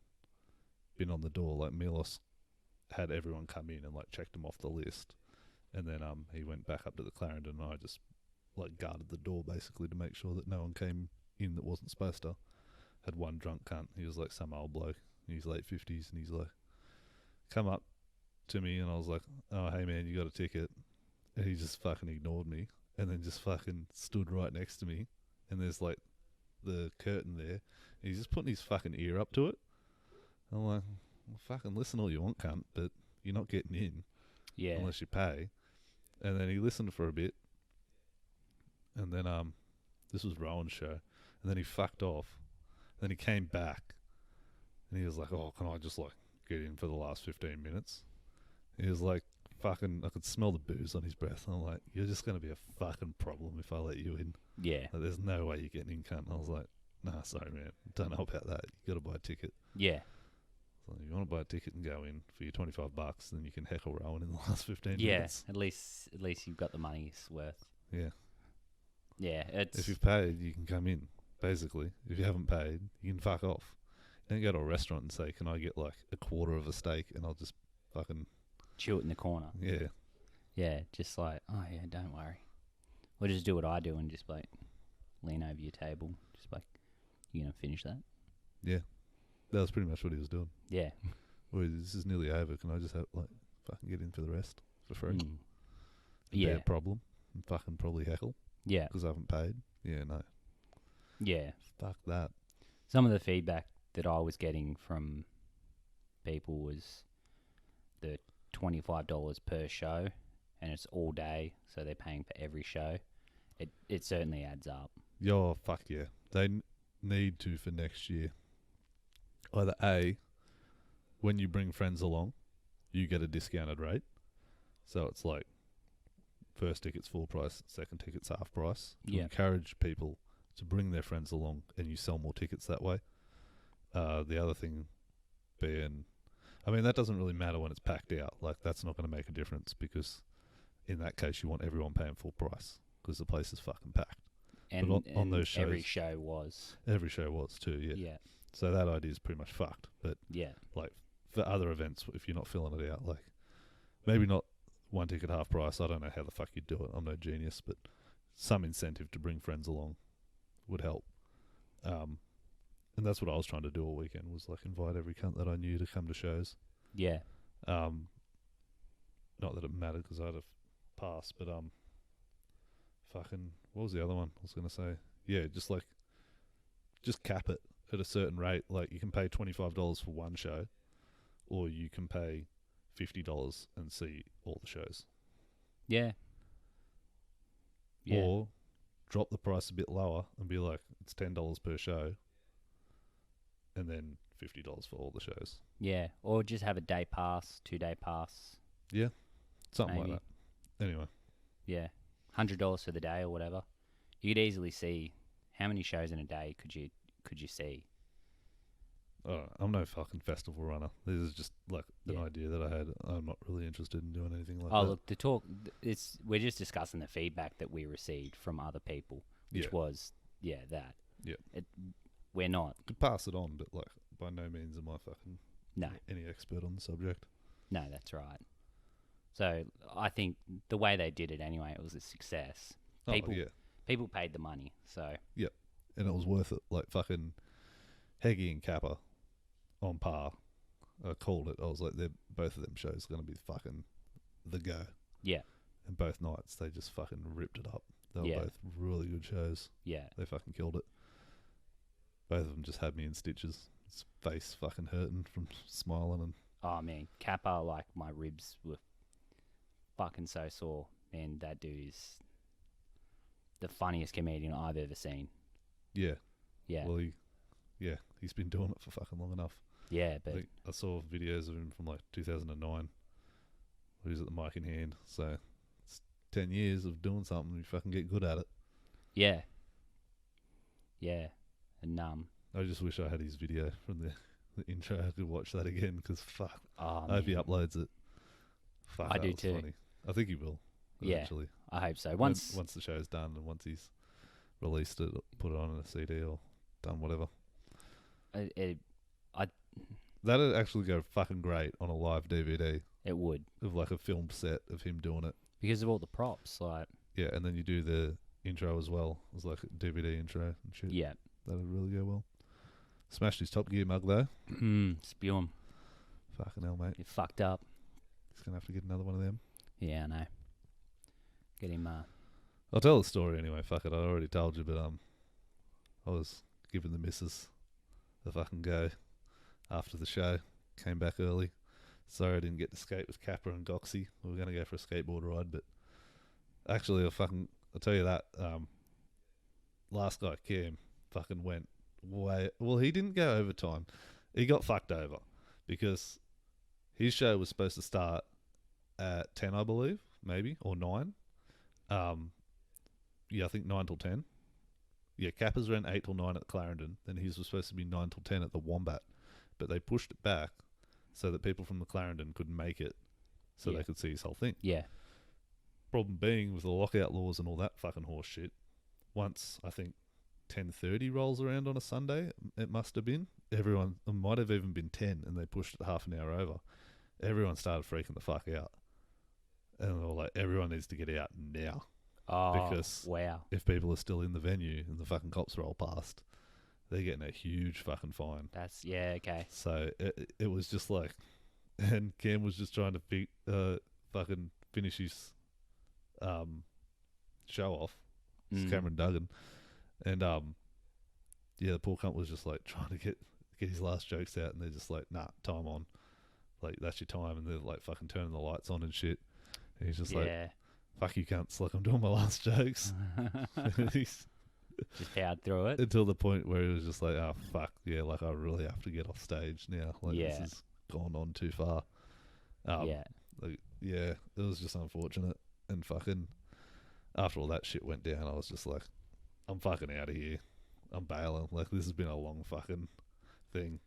been on the door. Like Milos had everyone come in and like checked them off the list, and then he went back up to the Clarendon, and I just like guarded the door basically to make sure that no one came in that wasn't supposed to. Had one drunk cunt. He was like some old bloke. He's late 50s, and he's like, come up to me, and I was like, oh hey man, you got a ticket? And he just fucking ignored me, and then just fucking stood right next to me, and there's like the curtain there. He's just putting his fucking ear up to it. I'm like, well, fucking listen all you want, cunt, but you're not getting in yeah, unless you pay. And then he listened for a bit, and then this was Rowan's show, and then he fucked off. Then he came back, and he was like, oh, can I just like get in for the last 15 minutes? He was like, fucking, I could smell the booze on his breath. And I'm like, you're just going to be a fucking problem if I let you in. yeah, Like, there's no way you're getting in, cunt. And I was like, nah, sorry, man. Don't know about that. You got to buy a ticket. yeah, So if you want to buy a ticket and go in for your $25, then you can heckle Rowan in the last 15 yeah. minutes. At least you've got the money's worth. Yeah. Yeah, it's If you've paid, you can come in, basically. If you haven't paid, you can fuck off. You don't go to a restaurant and say, can I get like a quarter of a steak? And I'll just fucking, chew it in the corner. yeah. Yeah, just like, oh yeah, don't worry. We'll just do what I do and just like lean over your table. Just like, you gonna finish that? Yeah. That was pretty much what he was doing. Yeah. Well, this is nearly over. Can I just have, like, fucking get in for the rest for free? Mm. Be Yeah. a problem. And fucking probably heckle Yeah. because I haven't paid. Yeah, no. Yeah. Fuck that. Some of the feedback that I was getting from people was the $25 per show, and it's all day, so they're paying for every show. It certainly adds up. Yo, fuck yeah. They need to for next year. Either A, when you bring friends along, you get a discounted rate. So it's like first ticket's full price, second ticket's half price. To Yeah. encourage people to bring their friends along, and you sell more tickets that way. The other thing being, I mean, that doesn't really matter when it's packed out. Like, that's not going to make a difference because in that case, you want everyone paying full price because the place is fucking packed. And, on and those every shows- show was. Every show was too, yeah. Yeah. So that idea is pretty much fucked. But Yeah. like for other events, if you're not filling it out, like maybe not one ticket half price. I don't know how the fuck you'd do it. I'm no genius, but some incentive to bring friends along would help. And that's what I was trying to do all weekend, was like invite every cunt that I knew to come to shows. Yeah. Not that it mattered because I had a pass, but fucking what was the other one I was gonna say? Yeah, just cap it at a certain rate. Like you can pay $25 for one show, or you can pay $50 and see all the shows. Yeah. Yeah. Or drop the price a bit lower and be like, it's $10 per show, and then $50 for all the shows. Yeah. Or just have a day pass, 2-day pass. Something Maybe. like that. Anyway, Yeah. $100 for the day or whatever. You could easily see how many shows in a day could you see. I don't know. I'm no fucking festival runner. This is just like an Yeah. idea that I had. I'm not really interested in doing anything like Oh, that. look, we're just discussing the feedback that we received from other people, which Yeah. was, that. Yeah. We're not. Could pass it on, but like by no means am I fucking No. any expert on the subject. No, that's right. So I think the way they did it anyway, it was a success. People, Oh yeah, people paid the money. So and it was worth it. Like fucking Heggie and Kappa on par. I called it. I was like, they're both of them shows are gonna be fucking the go. yeah, And both nights they just fucking ripped it up. They were Yeah. both really good shows. yeah, They fucking killed it. Both of them just had me in stitches. His face fucking hurting from smiling and oh man, Kappa, like my ribs were fucking so sore. Man, that dude is the funniest comedian I've ever seen. yeah. Yeah, Well, he's been doing it for fucking long enough. yeah, I but think I saw videos of him from like 2009. He was at the mic in hand. So it's 10 years of doing something. You fucking get good at it. yeah, and I just wish I had his video from the intro. I could watch that again because fuck. oh I hope he man, uploads it. Fuck, I that do was too. Funny. I think he will. Yeah. Eventually. I hope so. When- Once once the show's done and once he's released it, put it on a CD or done whatever. it That'd actually go fucking great on a live DVD would, of like a filmed set of him doing it. because of all the props. Like, Yeah, and then you do the intro as well. It was like a DVD intro and shit. yeah, That'd really go well. Smashed his Top Gear mug though. spew 'em. Fucking hell, mate. You fucked up. He's gonna have to get another one of them. Yeah, I know. Get him. I'll tell the story anyway. Fuck it, I already told you, but I was giving the missus a fucking go after the show. Came back early. Sorry I didn't get to skate with Kappa and Goxie. We were gonna go for a skateboard ride, but actually I'll tell you that. Last guy, Cam, fucking went way. Well, he didn't go overtime. He got fucked over because his show was supposed to start at 10, I believe, maybe, or 9. Yeah, I think 9 till 10. Yeah, Kappa's ran 8 till 9 at Clarendon. Then his was supposed to be 9 till 10 at the Wombat. But they pushed it back so that people from the Clarendon could make it so Yeah. they could see his whole thing. Yeah, Problem being, with the lockout laws and all that fucking horse shit, once I think 10:30 rolls around on a Sunday, it must have been, everyone, it might have even been 10, and they pushed it half an hour over. Everyone started freaking the fuck out. And they were like, everyone needs to get out now. oh, Because- wow, If people are still in the venue and the fucking cops roll past, they're getting a huge fucking fine. that's okay. So it was just like, and Cam was just trying to fucking finish his show off. It's Mm. Cameron Duggan, and yeah, the poor cunt was just like trying to get his last jokes out, and they're just like, nah, time on, like that's your time, and they're like fucking turning the lights on and shit. And he's just like, Yeah, fuck you cunts, like I'm doing my last jokes. He's- just powered through it. until the point where he was just like, oh fuck, yeah, like I really have to get off stage now. Like Yeah. this has gone on too far. Yeah, Like, yeah, it was just unfortunate. And fucking after all that shit went down, I was just like, I'm fucking out of here. I'm bailing. Like this has been a long fucking thing.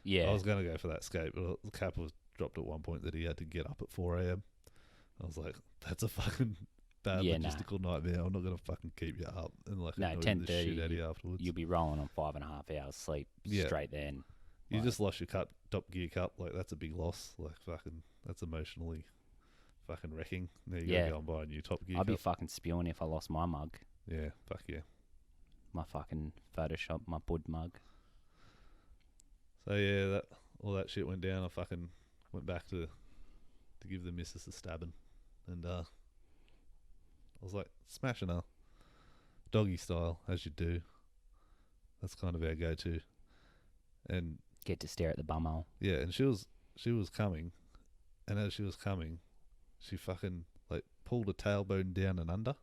yeah. I was gonna go for that skate, but Cap was dropped at one point that he had to get up at 4 a.m. I was like, that's a fucking bad Yeah, nah. logistical nightmare. I'm not gonna fucking keep you up and like No, annoy the 10:30 shit out of you afterwards. You'll be rolling on 5.5 hours sleep Yeah. straight then. You Like- just lost your Top Gear Cup. Like that's a big loss. Like fucking, that's emotionally fucking wrecking. Now you Yeah. gotta go and buy a new Top Gear I'd be Cup. fucking spewing if I lost my mug, Yeah, fuck yeah. my fucking Photoshop, my bud mug. So yeah, that all that shit went down. I fucking went back to give the missus a stabbing, and I was like smashing her, doggy style as you do. That's kind of our go-to, and Get to stare at the bumhole. yeah, and she was coming, and as she was coming, she fucking like pulled a tailbone down and under.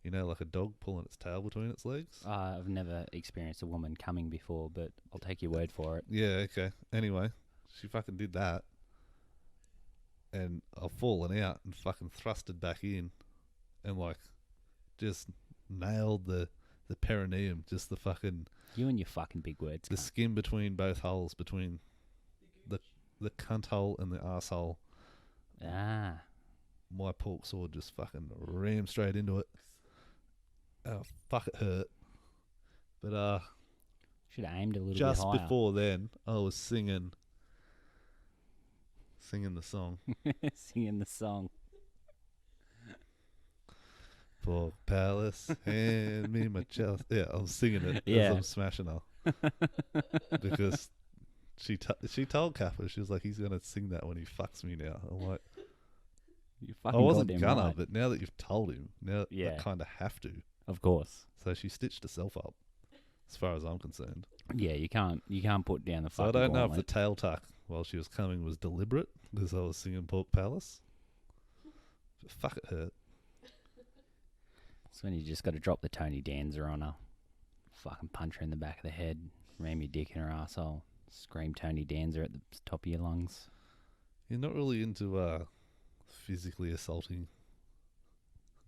You know, like a dog pulling its tail between its legs. I've never experienced a woman coming before, but I'll take your word for it. Yeah, okay. Anyway, she fucking did that. And I've fallen out and fucking thrusted back in and like just nailed the perineum, just the fucking You and your fucking big words. the cunt. skin between both holes, between the cunt hole and the arsehole. Ah, My pork sword just fucking rammed straight into it. Oh fuck, it hurt. But Should have aimed a little just bit higher. before then, I was singing the song. Singing the song. For Palace, hand me my chalice. Yeah, I was singing it Yeah. as I'm smashing her. Because she told Kappa, she was like, he's going to sing that when he fucks me now. I'm like, You I fucking wasn't goddamn gonna, right. but now that you've told him, now Yeah. I kind of have to. Of course. So she stitched herself up, as far as I'm concerned. Yeah, you can't put down the So I fucking don't know if the gauntlet. tail tuck while she was coming was deliberate, because I was singing Pork Palace. But fuck, it hurt. That's when you just got to drop the Tony Danza on her. Fucking punch her in the back of the head, ram your dick in her asshole, scream Tony Danza at the top of your lungs. You're not really into physically assaulting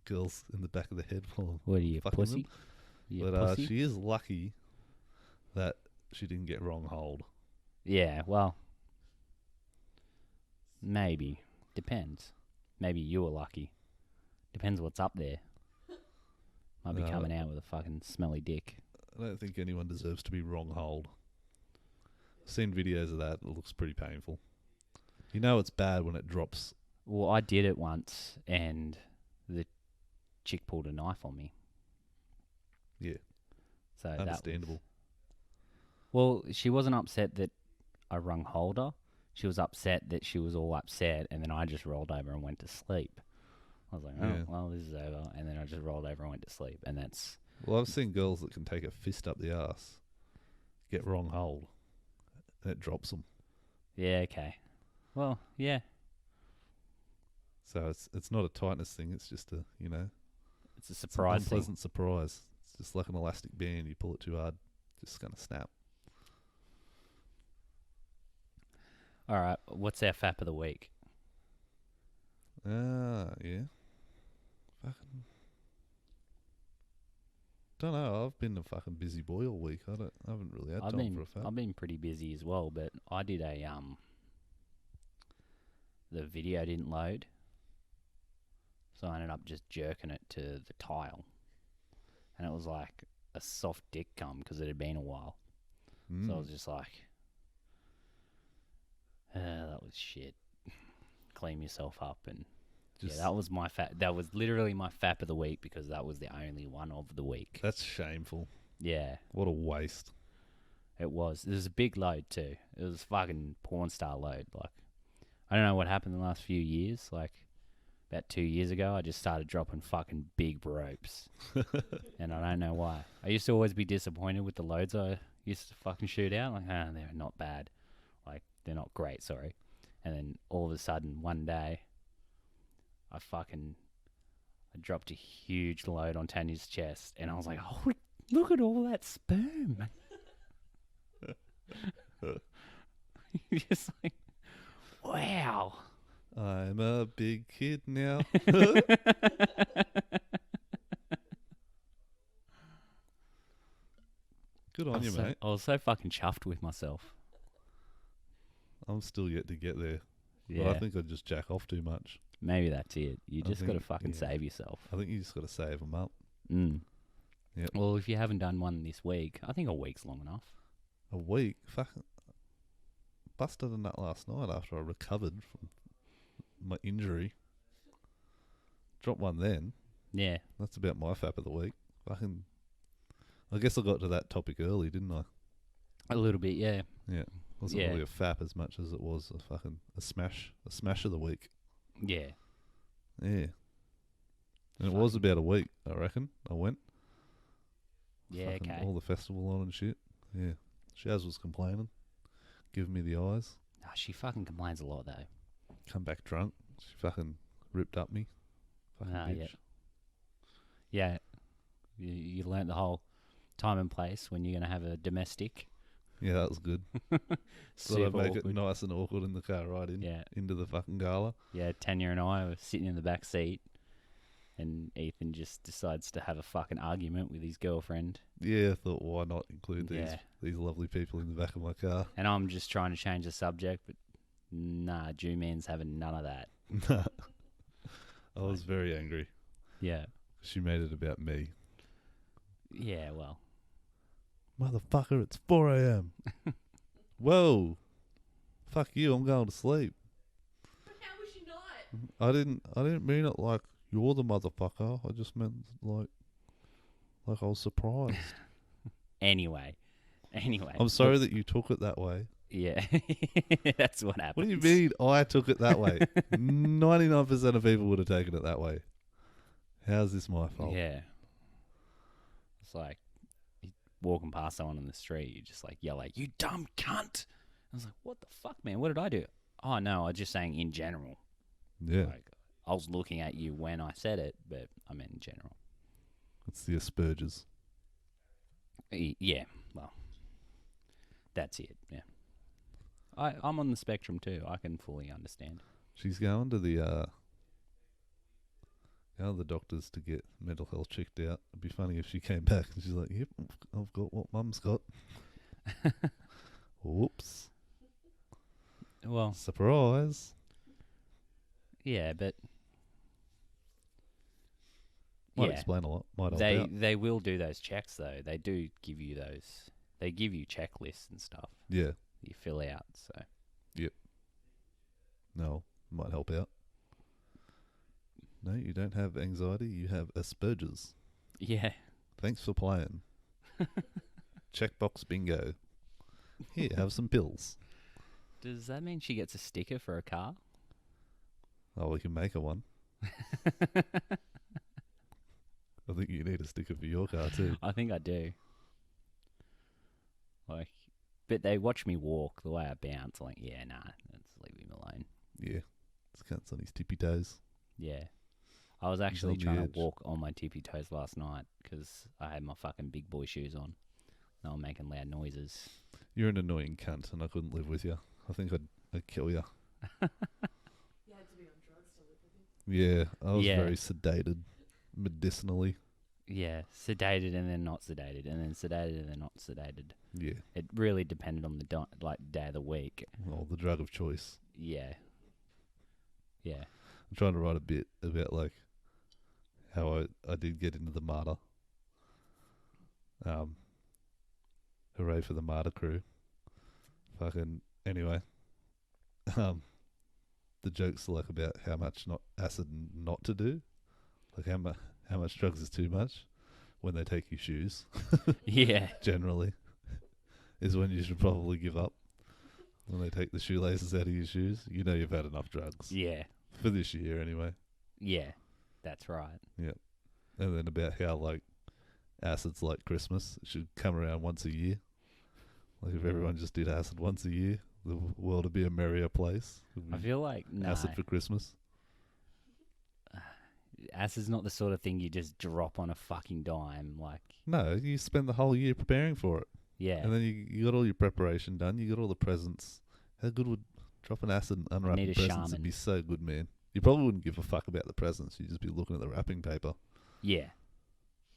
girls in the back of the head while What are you, fucking pussy? them. You But pussy? she is lucky that she didn't get wrong hold. Yeah, well, maybe. Depends. Maybe you were lucky. Depends what's up there. Might be No. coming out with a fucking smelly dick. I don't think anyone deserves to be wrong hold. I've seen videos of that. It looks pretty painful. You know it's bad when it drops. Well, I did it once, and the chick pulled a knife on me. Yeah, So that was, understandable. well, she wasn't upset that I rung holder. She was upset that she was all upset, and then I just rolled over and went to sleep. I was like, oh, Yeah. well, this is over. And then I just rolled over and went to sleep. And that's, Well, I've seen girls that can take a fist up the ass, get wrong hold, and it drops them. yeah, okay. Well, yeah, So it's not a tightness thing. It's just a it's a it's an surprise thing. unpleasant surprise. It's just like an elastic band. You pull it too hard, just gonna snap. All right, what's our fap of the week? Yeah. Fucking. Don't know. I've been a fucking busy boy all week. I haven't really had time for a fact. I've been pretty busy as well, but I did the video didn't load, so I ended up just jerking it to the tile, and it was like a soft dick cum because it had been a while. So I was just like, that was shit. Clean yourself up, and yeah, that was my that was literally my fap of the week because that was the only one of the week. That's shameful. Yeah, What a waste. it was. It was a big load too. It was fucking porn star load. Like, I don't know what happened in the last few years. Like, about 2 years ago, I just started dropping fucking big ropes. And I don't know why. I used to always be disappointed with the loads I used to fucking shoot out. Like, they're not bad. Like, they're not great, sorry. And then all of a sudden, one day, I dropped a huge load on Tanya's chest. And I was like, oh, look at all that sperm. You're just like, wow. I'm a big kid now. Good on you, mate. I was so fucking chuffed with myself. I'm still yet to get there. Yeah, But I think I just jack off too much. maybe that's it. You I just got to think- fucking yeah. save yourself. I think you just got to save them up. Mm. Yep. Well, if you haven't done one this week, I think a week's long enough. A week? Fucking busted a nut last night after I recovered from my injury. Dropped one then. Yeah, That's about my fap of the week. Fucking. I guess I got to that topic early, didn't I? a little bit. Yeah, Yeah. Wasn't Yeah. really a fap as much as it was a smash of the week. yeah. Yeah. And it was about a week, I reckon. I went. Yeah, Fucking okay. all the festival on and shit. Yeah. Shaz was complaining, giving me the eyes. Oh, she fucking complains a lot though. Come back drunk. She fucking ripped up me. Fucking Ah, bitch. Yeah, you learnt the whole time and place when you're gonna have a domestic. Yeah, that was good. So I Super make awkward. it nice and awkward in the car ride Yeah, into the fucking gala. yeah. Tanya and I were sitting in the back seat, and Ethan just decides to have a fucking argument with his girlfriend, Yeah, I thought why not include Yeah. these lovely people in the back of my car. and I'm just trying to change the subject, but nah, Jew man's having none of that. I was very angry. Yeah, She made it about me. yeah. Well, Motherfucker, it's 4 a.m. Whoa. Fuck you, I'm going to sleep. But how was she not? I didn't mean it like you're the motherfucker. I just meant like I was surprised. Anyway. I'm sorry that you took it that way. Yeah. That's what happened. What do you mean I took it that way? 99% of people would have taken it that way. How's this my fault? Yeah. It's like you walking past someone on the street, you just like yell like, "You dumb cunt!" I was like, "What the fuck, man? What did I do?" Oh no, I was just saying in general. Yeah. Like, I was looking at you when I said it, but I meant in general. It's the Asperger's. Yeah. Well, that's it. Yeah. I'm on the spectrum too. I can fully understand. She's going to the doctors to get mental health checked out. It'd be funny if she came back and she's like, "Yep, I've got what Mum's got." Whoops. Well, Surprise. yeah, but Might yeah, explain a lot. Might help out. they will do those checks though. They do give you those. They give you checklists and stuff Yeah. you fill out. So No, might help out. No, you don't have anxiety. You have Asperger's. yeah, Thanks for playing. Checkbox bingo. Here, have some pills. does that mean she gets a sticker for a car? Oh, we can make her one. I think you need a sticker for your car too. I think I do. Like, but they watch me walk the way I bounce. Like, yeah, nah, let's leave him alone. Yeah. This cunt's on his tippy toes. Yeah. I was actually on the trying edge. to walk on my tippy toes last night because I had my fucking big boy shoes on. They were making loud noises. You're an annoying cunt and I couldn't live with you. I think I'd kill you. You had to be on drugs to live with him. Yeah, I was Yeah. very sedated medicinally. Yeah, sedated and then not sedated, and then sedated and then not sedated. Yeah. It really depended on the day of the week. Well, the drug of choice. Yeah. Yeah. I'm trying to write a bit about like how I did get into the martyr. Hooray for the martyr crew. Fucking anyway. The joke's like about how much not acid not to do. Like how much drugs is too much when they take your shoes. Yeah. Generally, is when you should probably give up. When they take the shoelaces out of your shoes, you know you've had enough drugs. Yeah. For this year anyway. Yeah. That's right. And then about how like acid's like Christmas. It should come around once a year. Like if everyone just did acid once a year, the world would be a merrier place. It'd I be feel like, no. acid for Christmas. Acid's not the sort of thing you just drop on a fucking dime. Like, No, you spend the whole year preparing for it. yeah. And then you got all your preparation done. You got all the presents. How good would dropping acid and unwrapping need a presents shaman. would be so good, man. You probably wouldn't give a fuck about the presents. You'd just be looking at the wrapping paper. Yeah.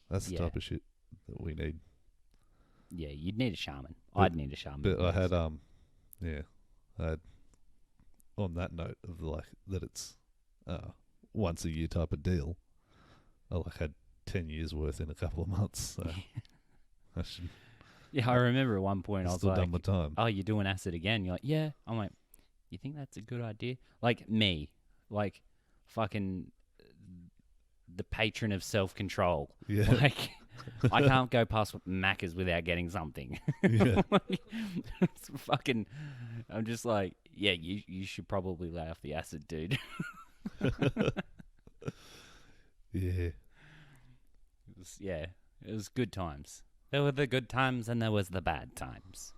That's the Yeah. type of shit that we need. Yeah, you'd need a shaman. But- I'd need a shaman. But I had I had on that note of like that it's once a year type of deal. I like had 10 years worth in a couple of months. So I should Yeah, I remember at one point I was still like, done my time. "Oh, you're doing acid again?" You're like, "Yeah." I'm like, "You think that's a good idea?" Like me, like fucking the patron of self-control. Yeah. Like, I can't go past Macca's without getting something. Yeah. It's fucking. I'm just like, yeah, you should probably lay off the acid, dude. Yeah. It was good times. There were the good times and there was the bad times.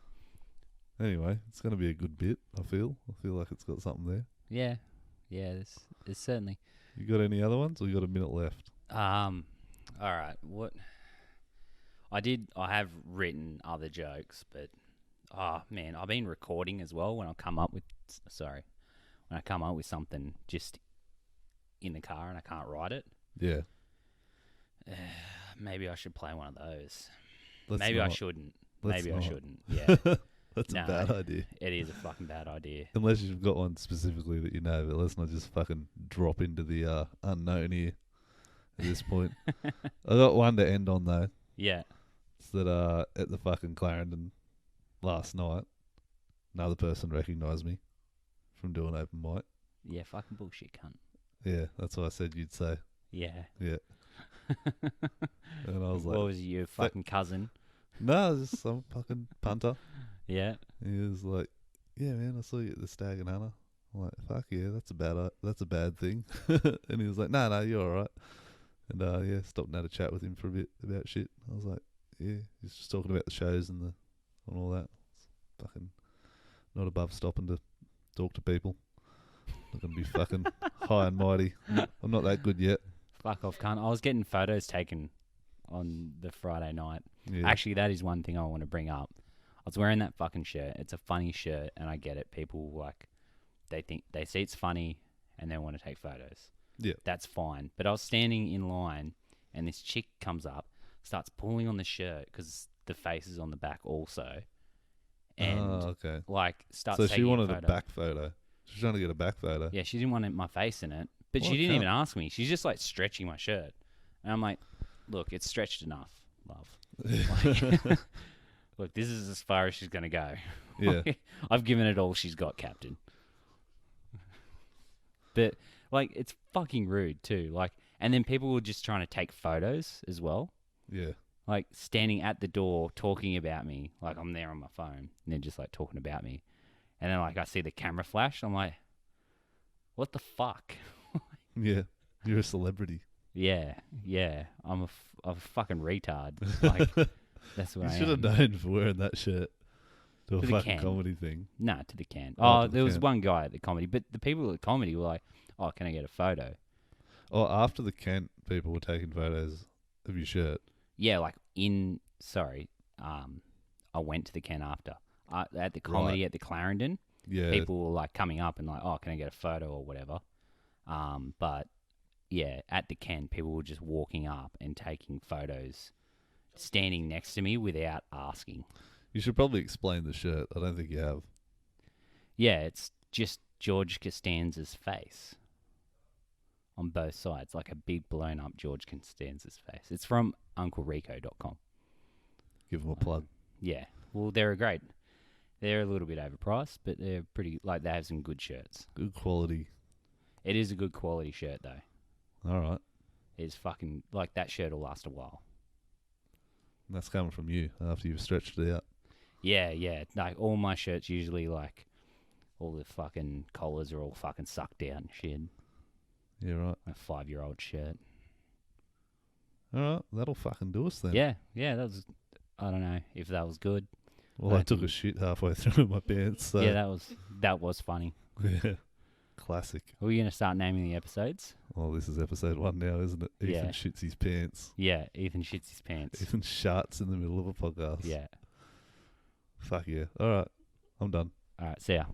Anyway, it's going to be a good bit, I feel. I feel like it's got something there. Yeah, it's certainly. You got any other ones? We got a minute left. All right. What? I have written other jokes, but man, I've been recording as well when I come up with something just in the car and I can't write it. Yeah. Maybe I should play one of those. Let's Maybe I not. shouldn't. Let's Maybe I not. shouldn't. Yeah. That's No. a bad idea. It is a fucking bad idea. Unless you've got one specifically that you know, but let's not just fucking drop into the unknown here at this point. I got one to end on though. Yeah. that at the fucking Clarendon last night, another person recognised me from doing open mic. Yeah, fucking bullshit, cunt. Yeah, that's what I said you'd say. Yeah. Yeah. And I was like, What was it, your fucking cousin? no, it's just some fucking punter. Yeah. He was like, yeah, man, I saw you at the Stag and Hunter. I'm like, fuck yeah, that's a bad thing. And he was like, no, you're all right. And yeah, stopped and had a chat with him for a bit about shit. I was like, yeah, he's just talking about the shows and all that. It's fucking not above stopping to talk to people. Not gonna be fucking high and mighty. I'm not that good yet. Fuck off, cunt. I was getting photos taken on the Friday night. Yeah. Actually, that is one thing I want to bring up. I was wearing that fucking shirt. It's a funny shirt, and I get it. People, like, they see it's funny, and they want to take photos. Yeah. That's fine. But I was standing in line, and this chick comes up, starts pulling on the shirt, because the face is on the back also. And, okay. like, starts So taking she wanted a photo. a back photo. She's trying to get a back photo. Yeah, she didn't want my face in it. But What she a didn't cunt. even ask me. She's just, like, stretching my shirt. And I'm like, look, it's stretched enough, love. Like, look, this is as far as she's going to go. Yeah. I've given it all she's got, Captain. But, like, it's fucking rude, too. Like, and then people were just trying to take photos as well. Yeah. Like, standing at the door talking about me. Like, I'm there on my phone. And they're just, like, talking about me. And then, like, I see the camera flash. I'm like, what the fuck? Yeah. You're a celebrity. Yeah. I'm a fucking retard. Like, that's what You I should am. have known for wearing that shirt to a To the fucking can. comedy thing. Nah, to the can. Oh, Oh, to the there was can. one guy at the comedy. But the people at the comedy were like, oh, can I get a photo? Oh, after the Kent, people were taking photos of your shirt. Yeah, like I went to the Ken after. At the comedy Right. at the Clarendon, Yeah. people were like coming up and like, oh, can I get a photo or whatever? But yeah, at the Ken, people were just walking up and taking photos, standing next to me without asking. You should probably explain the shirt. I don't think you have. Yeah, it's just George Costanza's face on both sides, like a big blown up George Costanza's face. It's from UncleRico.com. Give them a plug. Yeah, well, they're great. They're a little bit overpriced, but they're pretty, like, they have some good shirts. Good quality. It is a good quality shirt, though. All right. It's fucking, like, that shirt will last a while. And that's coming from you after you've stretched it out. Yeah. Like, all my shirts usually, like, all the fucking collars are all fucking sucked down and shit. Yeah, right. A 5-year-old shirt. All right. That'll fucking do us then. Yeah, that was, I don't know if that was good. Well, I took a shit halfway through my pants. So. Yeah, that was funny. Yeah. Classic. Are we going to start naming the episodes? Well, this is episode 1 now, isn't it? Yeah. Ethan shits his pants. Yeah, Ethan shits his pants. Ethan sharts in the middle of a podcast. Yeah. Fuck yeah. All right. I'm done. All right, see ya.